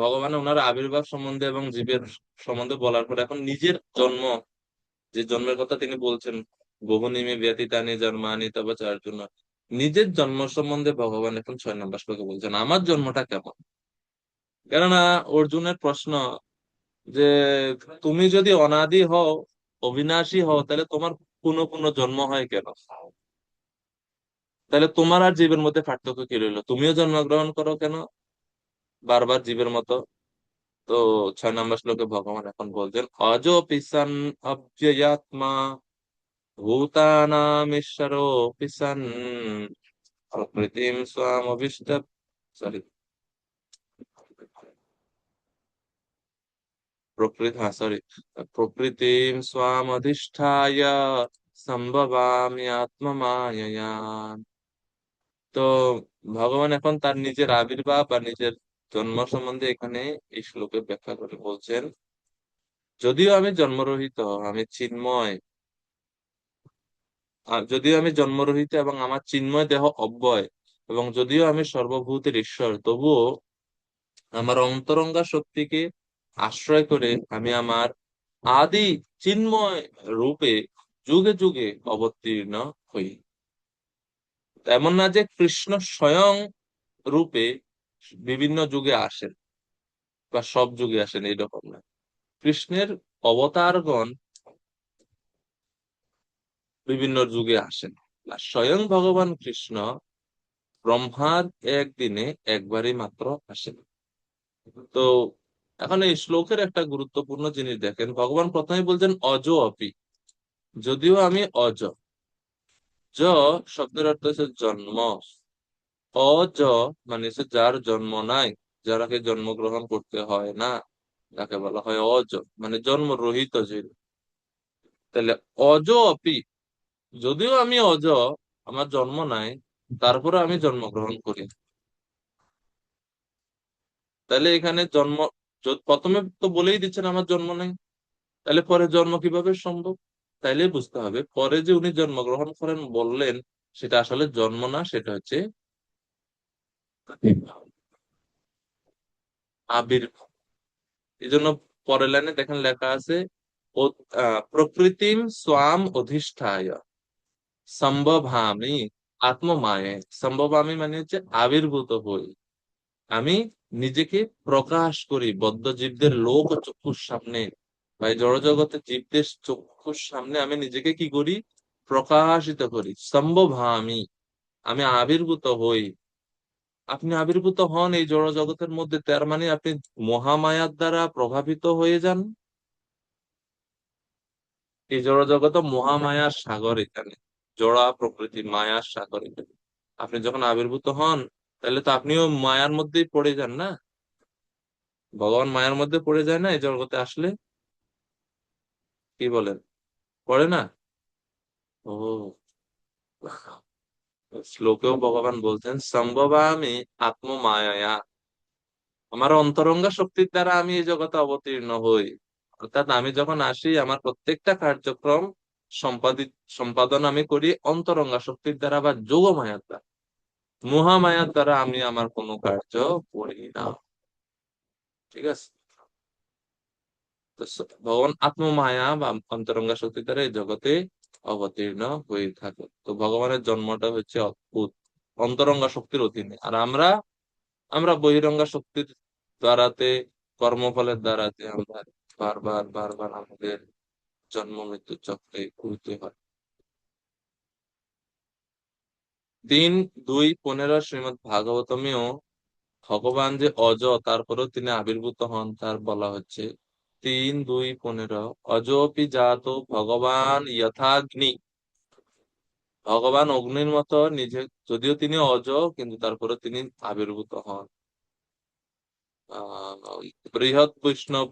ভগবান ওনার আবির্ভাব সম্বন্ধে এবং জীবের সম্বন্ধে বলার পর এখন নিজের জন্ম, যে জন্মের কথা তিনি বলছেন, বহুনিমে ব্যতীতানি জন্মানি তব চার্জুন, নিজের জন্ম সম্বন্ধে ভগবান এখন 6 নম্বর শ্লোকে বলছেন আমার জন্মটা কেমন। কেননা অর্জুনের প্রশ্ন যে তুমি যদি অনাদি হও, অবিনাশী হও, তাহলে তোমার পুনঃ পুনঃ জন্ম হয় কেন? তাহলে তোমার আর জীবের মধ্যে পার্থক্য কি রইলো? তুমিও জন্মগ্রহণ করো কেন বারবার জীবের মতো? তো 6 নম্বর শ্লোকে ভগবান এখন বলছেন, অজো পিসান অব্যয়াত্মা ভূতানামীশ্বরো পিসান প্রকৃতিম স্বামভিষ্ট, সরি, সরি, প্রকৃতিম স্বামধিষ্ঠায় সম্ভবামি আত্মমায়য়া। তো ভগবান এখন তার নিজের আবির্ভাব বা নিজের জন্ম সম্বন্ধে এখানে এই শ্লোকে ব্যাখ্যা করে বলছেন, যদিও আমি জন্মরহিত, আমি চিন্ময়, যদিও আমি জন্মরহিত এবং আমার চিন্ময় দেহ অব্যয়, এবং যদিও আমি সর্বভূতের ঈশ্বর, তবুও আমার অন্তরঙ্গা শক্তিকে আশ্রয় করে আমি আমার আদি চিন্ময় রূপে যুগে যুগে অবতীর্ণ হই। এমন না যে কৃষ্ণ স্বয়ং রূপে বিভিন্ন যুগে আসেন বা সব যুগে আসেন, এইরকম না। কৃষ্ণের অবতারগণ বিভিন্ন যুগে আসেন, আর স্বয়ং ভগবান কৃষ্ণ ব্রহ্মার একদিনে একবারই মাত্র আসেন। তো এখন এই শ্লোকের একটা গুরুত্বপূর্ণ জিনিস দেখেন, ভগবান প্রথমে বলছেন অজ অপি, যদিও আমি অজ। জ শব্দের অর্থ হচ্ছে জন্ম, অজ মানে হচ্ছে যার জন্ম নাই, যারাকে জন্মগ্রহণ করতে হয় না, তাকে বলা হয় অজ, মানে জন্ম রহিত যে। তাহলে অজ অপি, যদিও আমি অজ, আমার জন্ম নাই, তারপরে আমি জন্মগ্রহণ করি। তাহলে এখানে জন্ম, প্রথমে তো বলেই দিচ্ছেন আমার জন্ম নেই, তাহলে পরে জন্ম কিভাবে সম্ভব? তাইলে বুঝতে হবে পরে যে উনি জন্মগ্রহণ করেন বললেন, সেটা আসলে জন্ম না, সেটা হচ্ছে আবির্ভাব। এই জন্য পরের লাইনে দেখেন লেখা আছে, প্রকৃতিম স্বাম অধিষ্ঠায় সম্ভবামি আত্মমায়ে। সম্ভবামি মানে হচ্ছে আবির্ভূত হই, আমি নিজেকে প্রকাশ করি বদ্ধ জীবদের লোক চক্ষুর সামনে, বা এই জড়জগতের জীবদের চক্ষুর সামনে আমি নিজেকে কি করি? প্রকাশিত করি। সম্ভবামি, আমি আবির্ভূত হই। আপনি আবির্ভূত হন এই জড় জগতের মধ্যে, তার মানে আপনি মহামায়ার দ্বারা প্রভাবিত হয়ে যান। এই জড় জগৎ মহামায়ার সাগর, এখানে জড়া প্রকৃতি মায়ার সাগর এখানে। আপনি যখন আবির্ভূত হন, তাহলে তো আপনিও মায়ার মধ্যেই পড়ে যান না? ভগবান মায়ার মধ্যে পড়ে যায় না এই জগতে আসলে? কি বলেন, পড়ে না? ও, শ্লোকেও ভগবান বলছেন সম্ভবামি আত্মমায়া, আমার অন্তরঙ্গা শক্তির দ্বারা আমি এই জগতে অবতীর্ণ হই। অর্থাৎ আমি যখন আসি, আমার প্রত্যেকটা কার্যক্রম সম্পাদন আমি করি অন্তরঙ্গা শক্তির দ্বারা বা যোগমায়ার দ্বারা। মহামায়ার দ্বারা আমি আমার কোনো কার্য করি না। ঠিক আছে? তো ভগবান আত্মমায়া বা অন্তরঙ্গা শক্তির দ্বারা এই জগতে অবতীর্ণ হয়ে থাকে। তো ভগবানের জন্মটা হচ্ছে অদ্ভুত, অন্তরঙ্গা শক্তির অধীনে। আর আমরা আমরা বহিরঙ্গা শক্তির দ্বারাতে, কর্মফলের দ্বারাতে আমরা বারবার বারবার আমাদের জন্ম মৃত্যু চক্রে ঘুরতে হয়। 3:2:15 শ্রীমৎ ভাগবতমেও ভগবান যে অজ, তারপরেও তিনি আবির্ভূত হন, তার বলা হচ্ছে 3:2:15, অজোপি জাত ভগবান যথাগ্নি। ভগবান অগ্নির মতো নিজে, যদিও তিনি অজ, কিন্তু তারপরে তিনি আবির্ভূত হন। বৃহৎ বৈষ্ণব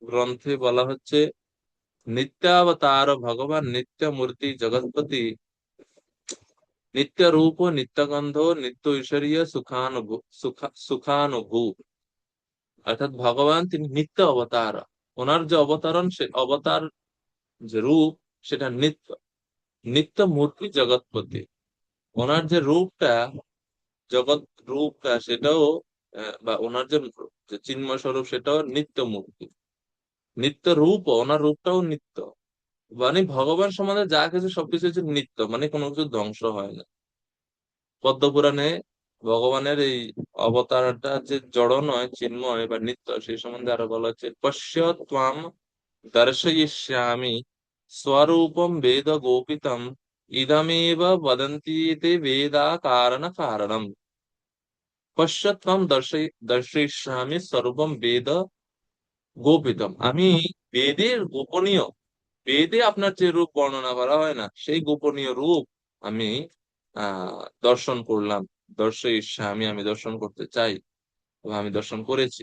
গ্রন্থে বলা হচ্ছে, নিত্যাবতার ভগবান নিত্য মূর্তি জগৎপতি, নিত্য রূপ নিত্য গন্ধ নিত্য ঐশ্বর্য সুখানুভূ। অর্থাৎ ভগবান তিনি নিত্য অবতার, ওনার যে অবতারণ, সে অবতার যে রূপ, সেটা নিত্য। নিত্য মূর্তি জগৎপতি, ওনার যে রূপটা, জগৎ রূপটা, সেটাও বা ওনার যে যে চিন্ময় স্বরূপ, সেটাও নিত্য মূর্তি। নিত্য রূপ, ওনার রূপটাও নিত্য। মানে ভগবান সম্বন্ধে যা কিছু সবকিছু হচ্ছে নিত্য, মানে কোনো কিছু ধ্বংস হয় না। পদ্ম পুরাণে ভগবানের এই অবতারটা যে জড় নয়, চিন্ময় বা নিত্য, সেই সম্বন্ধে আরো বলা হচ্ছে, পশ্য ত্বাম দর্শয়িষ্যামি স্বরূপম বেদ গোপিতম ইদমেব বদন্তি তে বেদা কারণ কারণম। পশ্য ত্বাম দর্শয়িষ্যামি স্বরূপম বেদ গোপিতম, আমি বেদের গোপনীয়, বেদে আপনার যে রূপ বর্ণনা করা হয় না, সেই গোপনীয় রূপ আমি দর্শন করলাম। আমি দর্শন করতে চাই এবং আমি দর্শন করেছি।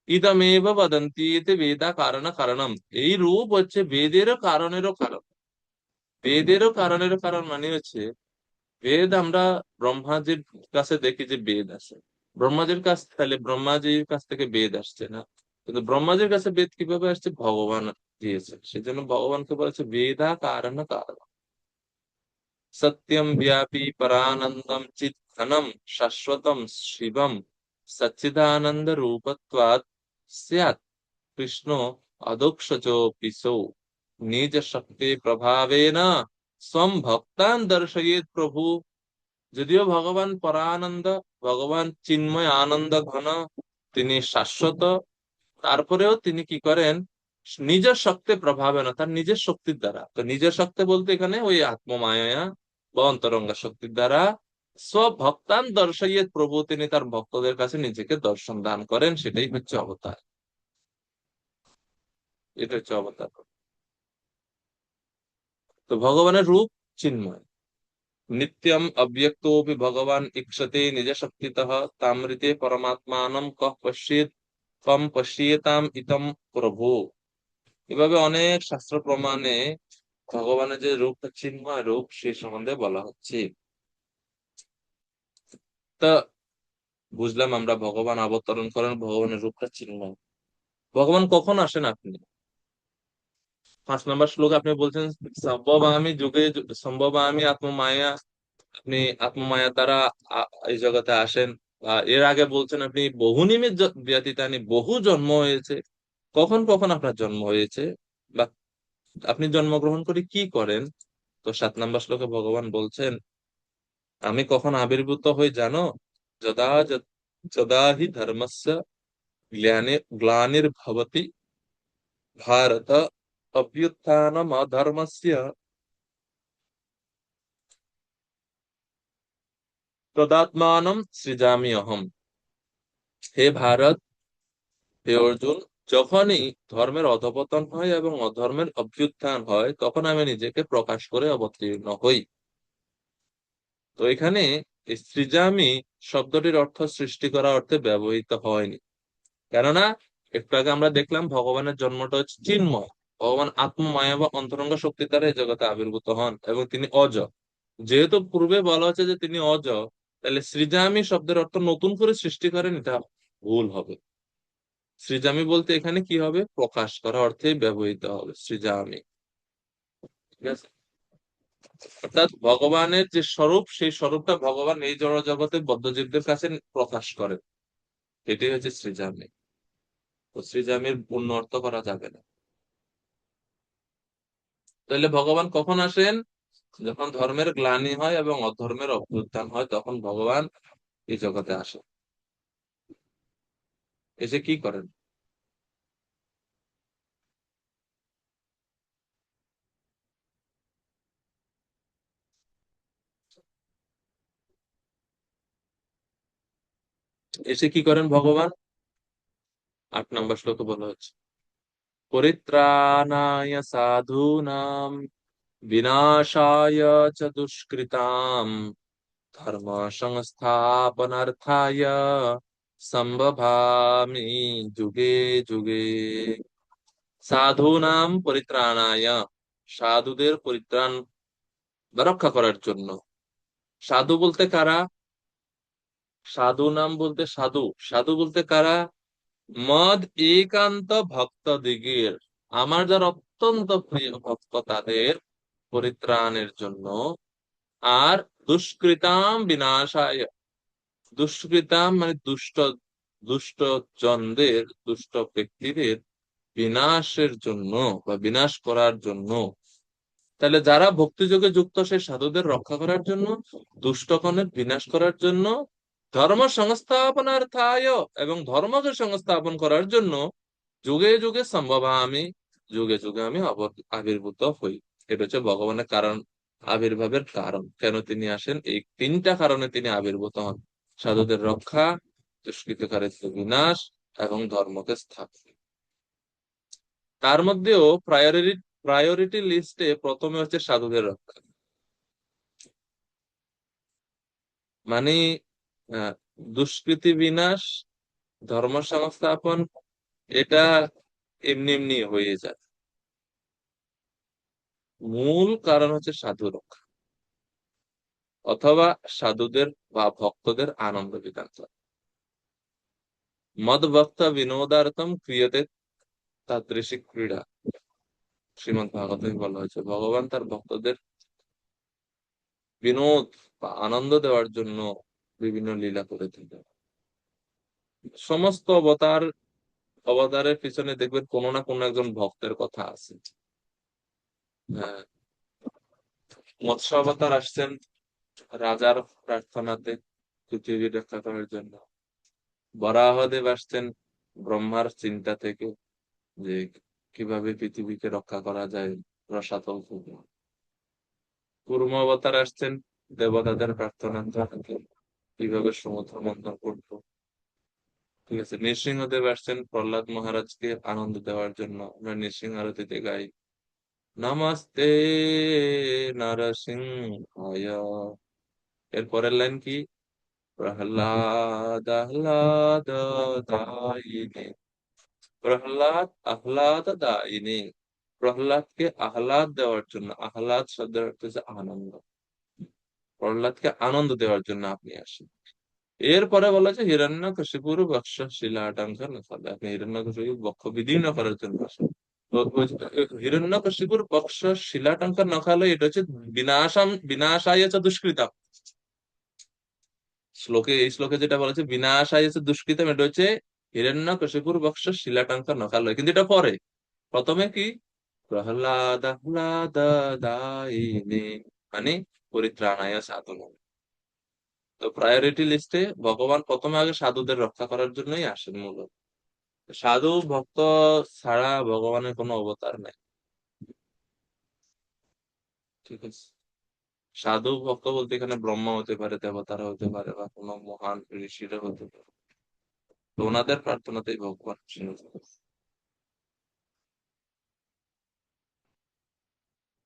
ইদমেব বদন্তি এতে বেদা কারণ কারণম, এই রূপ হচ্ছে বেদেরও কারণেরও কারণ। বেদেরও কারণেরও কারণ মানে হচ্ছে, বেদ আমরা ব্রহ্মাজির কাছে দেখি যে বেদ আছে, ব্রহ্মাজির কাছ, তাহলে ব্রহ্মাজির কাছ থেকে বেদ আসছে না, কিন্তু ব্রহ্মাজির কাছে বেদ কিভাবে আসছে, ভগবান দিয়েছে, সেজন্য ভগবানকে বলেছে বেদা কারণ কারণ। সত্যম ব্যাপী পরানন্দম চিৎ ঘনম শাশ্বতম শিবম সচ্চিদানন্দ রূপত্বাৎ স্যাৎ কৃষ্ণ অদোক্ষজোপিসৌ নিজ শক্তি প্রভাবেন স্বম ভক্তান দর্শয়েত প্রভু। যদিও ভগবান পরানন্দ, ভগবান চিন্ময় আনন্দ ঘন, তিনি শাশ্বত, তারপরেও তিনি কি করেন, নিজের শক্তি প্রভাবে না, তার নিজের শক্তির দ্বারা, তো নিজের শক্তি বলতে এখানে ওই আত্মমায়া বা অন্তরঙ্গা শক্তির দ্বারা স্বভক্তান দর্শাইয়ে প্রভু, তিনি তার ভক্তদের কাছে নিজেকে দর্শন দান করেন, সেটাই হচ্ছে অবতার, এটা হচ্ছে অবতার। তো ভগবানের রূপ চিন্ময়, নিত্যম অব্যক্তোপি ভগবান ইক্ষতে নিজ শক্তিতঃ তামৃতে পরমাত্মানম কঃ পশ্যেৎ কম পশ্যেতাম ইতম প্রভু। এভাবে অনেক শাস্ত্র প্রমাণে ভগবানের যে রূপটা চিন্ময় রূপ, সেই সম্বন্ধে বলা হচ্ছে। তা বুঝলাম আমরা ভগবান অবতরণ করেন, ভগবানের রূপটা চিন্ময়। ভগবান কখন আসেন আপনি, 5 নম্বর শ্লোক আপনি বলছেন সম্ভবামি যুগে সম্ভবামি আত্মমায়া, আপনি আত্মমায়া দ্বারা এই জগতে আসেন। এর আগে বলছেন আপনি বহু নিমিত ব্যতীতানি, বহু জন্ম হয়েছে। কখন কখন আপনার জন্ম হয়েছে, বা আপনি জন্মগ্রহণ করে কি করেন? তো 7 নম্বর শ্লোকে ভগবান বলছেন, আমি কখন আবির্ভূত হই জানো, যদা যদা হি ধর্মস্য গ্লানির্ভবতি ভারত অভ্যুত্থানম অধর্মস্য তদাত্মানম সৃজামি অহম। হে ভারত, হে অর্জুন, যখনই ধর্মের অধপতন হয় এবং অধর্মের অভ্যুত্থান হয়, তখন আমি নিজেকে প্রকাশ করে অবতীর্ণ হই। তো এখানে এই সৃজামি শব্দটির অর্থ সৃষ্টি করা অর্থে ব্যবহৃত হয়নি, কেননা একটু আগে আমরা দেখলাম ভগবানের জন্মটা হচ্ছে চিন্ময়, ভগবান আত্মমায়া বা অন্তরঙ্গ শক্তি দ্বারা এই জগতে আবির্ভূত হন এবং তিনি অজ। যেহেতু পূর্বে বলা হচ্ছে যে তিনি অজ, তাহলে সৃজামি শব্দের অর্থ নতুন করে সৃষ্টি করেন, এটা ভুল হবে। সৃজামি বলতে এখানে কি হবে, প্রকাশ করা অর্থে ব্যবহৃত হবে সৃজামি, ঠিক আছে। অর্থাৎ ভগবানের যে স্বরূপ, সেই স্বরূপটা ভগবান এই জড় জগতে বদ্ধজীবদের কাছে প্রকাশ করেন, এটাই হচ্ছে সৃজামি। তো সৃজামির পূর্ণ অর্থ করা যাবে না। তাহলে ভগবান কখন আসেন, যখন ধর্মের গ্লানি হয় এবং অধর্মের অভ্যুত্থান হয়, তখন ভগবান এই জগতে আসেন। এসে কি করেন, এসে কি করেন ভগবান? 8 নম্বর শ্লোকে বলা হচ্ছে, পরিত্রাণায় সাধূনাম বিনাশায় চ দুষ্কৃতাম ধর্ম সংস্থাপনার্থায় সম্ভবামি যুগে যুগে। সাধূনাম পরিত্রাণায়, সাধুদের পরিত্রাণ বা রক্ষা করার জন্য। সাধু বলতে কারা? সাধু নাম বলতে সাধু, সাধু বলতে কারা? মদ একান্ত ভক্ত দিগের, আমার যারা অত্যন্ত প্রিয় ভক্ত, তাদের পরিত্রাণের জন্য। আর দুষ্কৃতাম বিনাশায়, দুষ্কৃতাম মানে দুষ্ট, দুষ্ট জনদের, দুষ্ট ব্যক্তিদের বিনাশের জন্য বা বিনাশ করার জন্য। তাহলে যারা ভক্তিযোগে যুক্ত, সেই সাধুদের রক্ষা করার জন্য, দুষ্টগণের বিনাশ করার জন্য, ধর্ম সংস্থাপনার্থায়, এবং ধর্মকে সংস্থাপন করার জন্য যুগে যুগে সম্ভবামি, যুগে যুগে আমি আবির্ভূত হই। এটা হচ্ছে ভগবানের কারণ, আবির্ভাবের কারণ, কেন তিনি আসেন। এই তিনটা কারণে তিনি আবির্ভূত হন: সাধুদের রক্ষা, দুষ্কৃতকারীদের বিনাশ, এবং ধর্মকে স্থাপন। তার মধ্যেও প্রায়োরিটি লিস্টে প্রথমে হচ্ছে সাধুদের রক্ষা। মানে আহ, দুষ্কৃতি বিনাশ, ধর্ম সংস্থাপন, এটা এমনি এমনি হয়ে যায়। মূল কারণ হচ্ছে সাধু রক্ষা, অথবা সাধুদের বা ভক্তদের আনন্দ বিধান করা। মদ ভক্ত বিনোদার্থম ক্রিয়তে তাদৃশী ক্রীড়া, শ্রীমদ্ ভাগবতে বলা হয়েছে ভগবান তার ভক্তদের বিনোদ বা আনন্দ দেওয়ার জন্য বিভিন্ন লীলা করে থাকেন। সমস্ত অবতারের পিছনে দেখবেন কোনো না কোনো একজন ভক্তের কথা আছে। হ্যাঁ, মৎস্য অবতার আসছেন রাজার প্রার্থনাতে পৃথিবী রক্ষা করার জন্য। বরাহদেব আসছেন ব্রহ্মার চিন্তা থেকে, যে কিভাবে পৃথিবীকে রক্ষা করা যায় রসাতল থেকে। কুর্ম অবতার আসছেন দেবতাদের প্রার্থনা থেকে, কিভাবে সমুদ্র মন্থন করতো। ঠিক আছে, নৃসিংহদেব আসছেন প্রহ্লাদ মহারাজকে আনন্দ দেওয়ার জন্য। আমরা নৃসিংহ আরতিতে গাই নমস্তে নরসিংহায়। এর পরের লাইন কি? প্রহ্লাদ আহ্লাদ দায়িনে, প্রহ্লাদ আহ্লাদ দায়িনী। প্রহ্লাদকে আহ্লাদ দেওয়ার জন্য, আহ্লাদ শব্দের অর্থ হচ্ছে আনন্দ, প্রহ্লাদকে আনন্দ দেওয়ার জন্য আপনি আসেন। এরপরে বলা হচ্ছে হিরণ্যকশিপুর বক্ষ শিলাটঙ্ক নখালে, আপনি হিরণ্যকশিপুর বক্ষ বিদীর্ণ করার জন্য আসেন। তো ওই যে হিরণ্যকশিপুর বক্ষ শিলাটঙ্ক নখালে, এটা হচ্ছে বিনাশায় চ দুষ্কৃতাম। এই শ্লোকে যেটা বলেছে বিনাশায় চ দুষ্কৃতাম, এটা হচ্ছে হিরণ্যকশিপুর বক্ষ শিলাটঙ্ক নখালে, কিন্তু এটা পরে। প্রথমে কি? প্রহ্লাদ আহ্লাদ দায়িনে, মানে পরিত্রাণায় সাধনা। তো প্রায়োরিটি লিস্টে ভগবান প্রথমে আগে সাধুদের রক্ষা করার জন্যই আসেন মূলত। সাধু ভক্ত ছাড়া ভগবানের কোনো অবতার নেই। ঠিক আছে, সাধু ভক্ত বলতে এখানে ব্রহ্মা হতে পারে, দেবতারা হতে পারে, বা কোনো মহান ঋষিরা হতে পারে। তো ওনাদের প্রার্থনাতেই ভগবান শুনে থাকেন।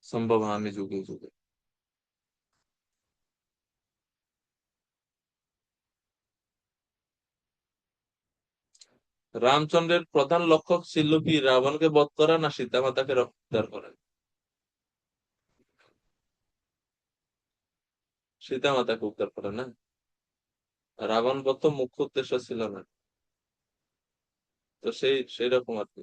সম্ভব আমি যুগে যুগে। রামচন্দ্রের প্রধান লক্ষ্য ছিল কি? রাবণকে বধ করা, না সীতা মাতাকে উদ্ধার করা? সীতা মাতাকে উদ্ধার করা না? রাবণ বধ তো মুখ্য উদ্দেশ্য ছিল না। তো সেই রকম আর কি।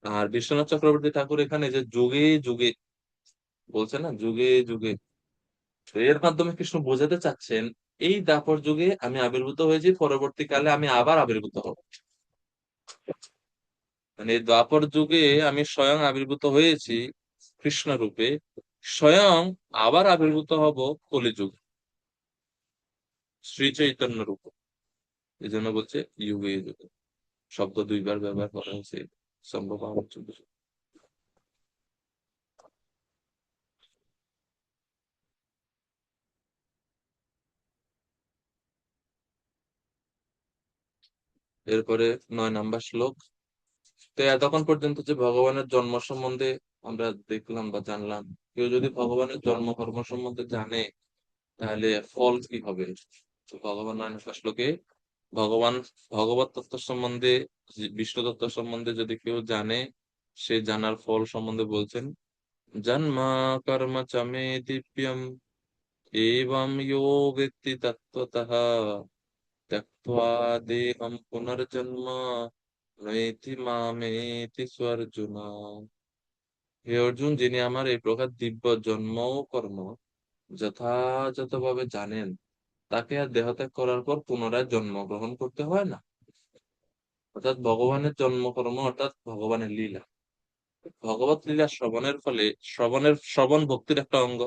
আর বিশ্বনাথ চক্রবর্তী ঠাকুর এখানে যে যুগে যুগে বলছে না, যুগে যুগে, তো এর মাধ্যমে কৃষ্ণ বোঝাতে চাচ্ছেন এই দাপর যুগে আমি আবির্ভূত হয়েছি, পরবর্তীকালে আমি আবার আবির্ভূত হব। মানে এই দ্বাপর যুগে আমি স্বয়ং আবির্ভূত হয়েছি কৃষ্ণ রূপে, স্বয়ং আবার আবির্ভূত হব কলিযুগে শ্রী চৈতন্য রূপে। এই জন্য বলছে যুগে যুগে, শব্দ দুইবার ব্যবহার করা হয়েছে সম্ভব আমার যুগে। এরপরে 9 নম্বর শ্লোক। তো এতক্ষণ পর্যন্ত যে ভগবানের জন্ম সম্বন্ধে আমরা দেখলাম বা জানলাম, কেউ যদি ভগবানের জন্ম কর্ম সম্বন্ধে জানে তাহলে ফল কি হবে। তো ভগবান 9 নম্বর শ্লোকে ভগবান ভগবত তত্ত্ব সম্বন্ধে, বিষ্ণু তত্ত্ব সম্বন্ধে যদি কেউ জানে, সে জানার ফল সম্বন্ধে বলছেন জন্মা কর্ম চ মে দিব্যম এবং ইয়ো বেত্তি তত্ত্বতঃ ত্যক্ত্বা দেহম পুনর্জন্ম নৈতি মামেতি স্বর্জুন। হে অর্জুন, যিনি আমার এই প্রকার দিব্য জন্ম ও কর্ম যথাযথভাবে জানেন, তাকে আর দেহত্যাগ করার পর পুনরায় জন্মগ্রহণ করতে হয় না। অর্থাৎ ভগবানের জন্মকর্ম অর্থাৎ ভগবানের লীলা। ভগবত লীলা শ্রবণের ফলে শ্রবণ ভক্তির একটা অঙ্গ,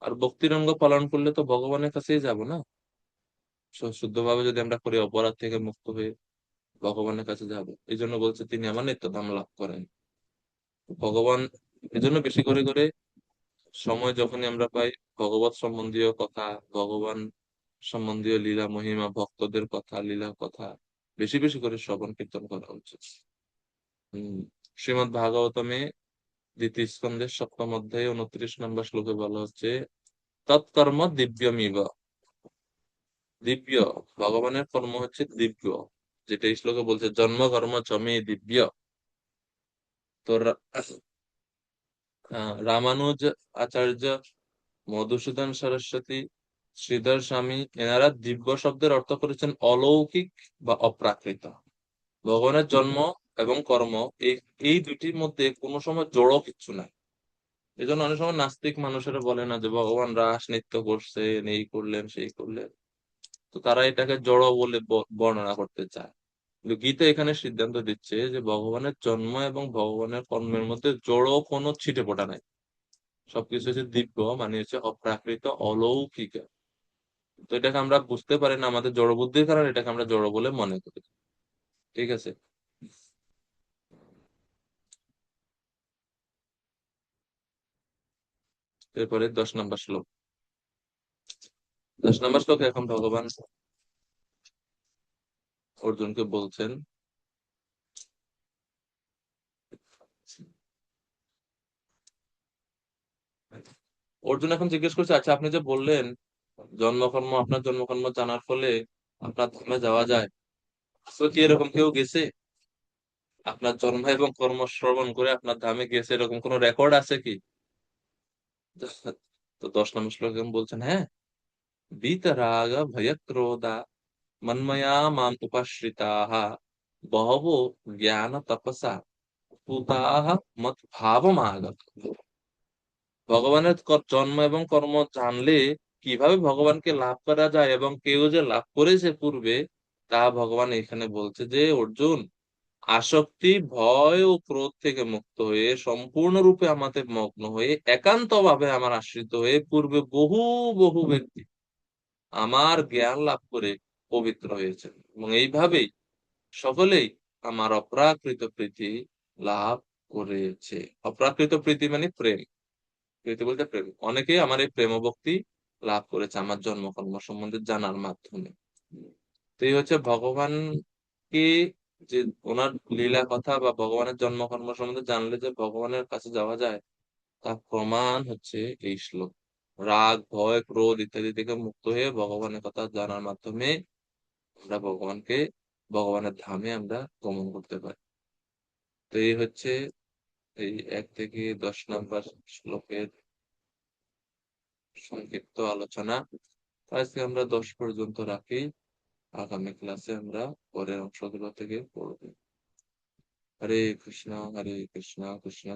আর ভক্তির অঙ্গ পালন করলে তো ভগবানের কাছেই যাব না। শুদ্ধভাবে যদি আমরা করি অপরাধ থেকে মুক্ত হয়ে ভগবানের কাছে যাব। এই জন্য বলছে তিনি আমার নিত্যধাম লাভ করেন। ভগবান এই জন্য বেশি করে করে সময় যখনই আমরা পাই ভগবত সম্বন্ধীয় কথা, ভগবান সম্বন্ধীয় লীলা মহিমা, ভক্তদের কথা, লীলা কথা বেশি বেশি করে শ্রবণ কীর্তন করা উচিত। শ্রীমদ্ ভাগবতমে দ্বিতীয় স্কন্ধের 7ম অধ্যায়ে 29 নম্বর শ্লোকে বলা হচ্ছে তৎকর্ম দিব্যমিব। দিব্য, ভগবানের কর্ম হচ্ছে দিব্য, যেটা এই শ্লোকে বলছে জন্ম কর্ম চমে দিব্য। তো রামানুজ আচার্য, মধুসূদন সরস্বতী, শ্রীধর স্বামী এনারা দিব্য শব্দের অর্থ করেছেন অলৌকিক বা অপ্রাকৃত। ভগবানের জন্ম এবং কর্ম এই এই দুটির মধ্যে কোনো সময় জড় কিচ্ছু নাই। এই জন্য অনেক সময় নাস্তিক মানুষেরা বলে না যে ভগবান রাস নৃত্য করছেন, এই করলেন সেই করলেন, তো তারা এটাকে জড় বলে বর্ণনা করতে চায়। কিন্তু গীতা এখানে সিদ্ধান্ত দিচ্ছে যে ভগবানের জন্ম এবং ভগবানের কর্মের মধ্যে জড় কোনো ছিটে ফোটা নাই। সবকিছু হচ্ছে দিব্য, মানে হচ্ছে অপ্রাকৃত, অলৌকিক। তো এটাকে আমরা বুঝতে পারি না, আমাদের জড় বুদ্ধির কারণে এটাকে আমরা জড় বলে মনে করি। ঠিক আছে। এরপরে 10 নম্বর শ্লোক। 10 নম্বর শ্লোকে এখন ভগবান অর্জুনকে বলছেন, অর্জুন এখন জিজ্ঞেস করছে আচ্ছা আপনি যে বললেন আপনার জন্মকর্ম জানার ফলে আপনার ধামে যাওয়া যায়, তো কি এরকম কেউ গেছে? আপনার জন্ম এবং কর্ম শ্রবণ করে আপনার ধামে গেছে এরকম কোন রেকর্ড আছে কি? তো 10 নম্বর শ্লোকে বলছেন হ্যাঁ, বীতরাগ ভয়ক্রোধা মন্ময়া মাম উপাশ্রিতাঃ বহবো জ্ঞান তপসা পুতাঃ মত ভাবমাগত। ভগবানের জন্ম এবং কর্ম জানলে কিভাবে ভগবানকে লাভ করা যায় এবং কেউ যে লাভ করেছে পূর্বে তা ভগবান এখানে বলছে যে অর্জুন, আসক্তি, ভয় ও ক্রোধ থেকে মুক্ত হয়ে সম্পূর্ণরূপে আমাদের মগ্ন হয়ে একান্ত ভাবে আমার আশ্রিত হয়ে পূর্বে বহু বহু ব্যক্তি আমার জ্ঞান লাভ করে পবিত্র হয়েছে, এবং এইভাবেই সকলেই আমার অপ্রাকৃত প্রীতি লাভ করেছে। অপ্রাকৃত প্রীতি মানে প্রেম, প্রীতি বলতে প্রেম। অনেকেই আমার এই প্রেম ভক্তি লাভ করেছে আমার জন্মকর্ম সম্বন্ধে জানার মাধ্যমে। তো এই হচ্ছে ভগবানকে, যে ওনার লীলা কথা বা ভগবানের জন্মকর্ম সম্বন্ধে জানলে যে ভগবানের কাছে যাওয়া যায়, তার প্রমাণ হচ্ছে এই শ্লোক। রাগ, ভয়, ক্রোধ ইত্যাদি থেকে মুক্ত হয়ে ভগবানের কথা জানার মাধ্যমে আমরা ভগবানের ধামে আমরা গমন করতে পারি। তো এই হচ্ছে এই 1 থেকে 10 নম্বর শ্লোকের সংক্ষিপ্ত আলোচনা। আজকে আমরা 10 পর্যন্ত রাখি, আগামী ক্লাসে আমরা পরের অংশগুলো থেকে পড়বো। হরে কৃষ্ণ কৃষ্ণ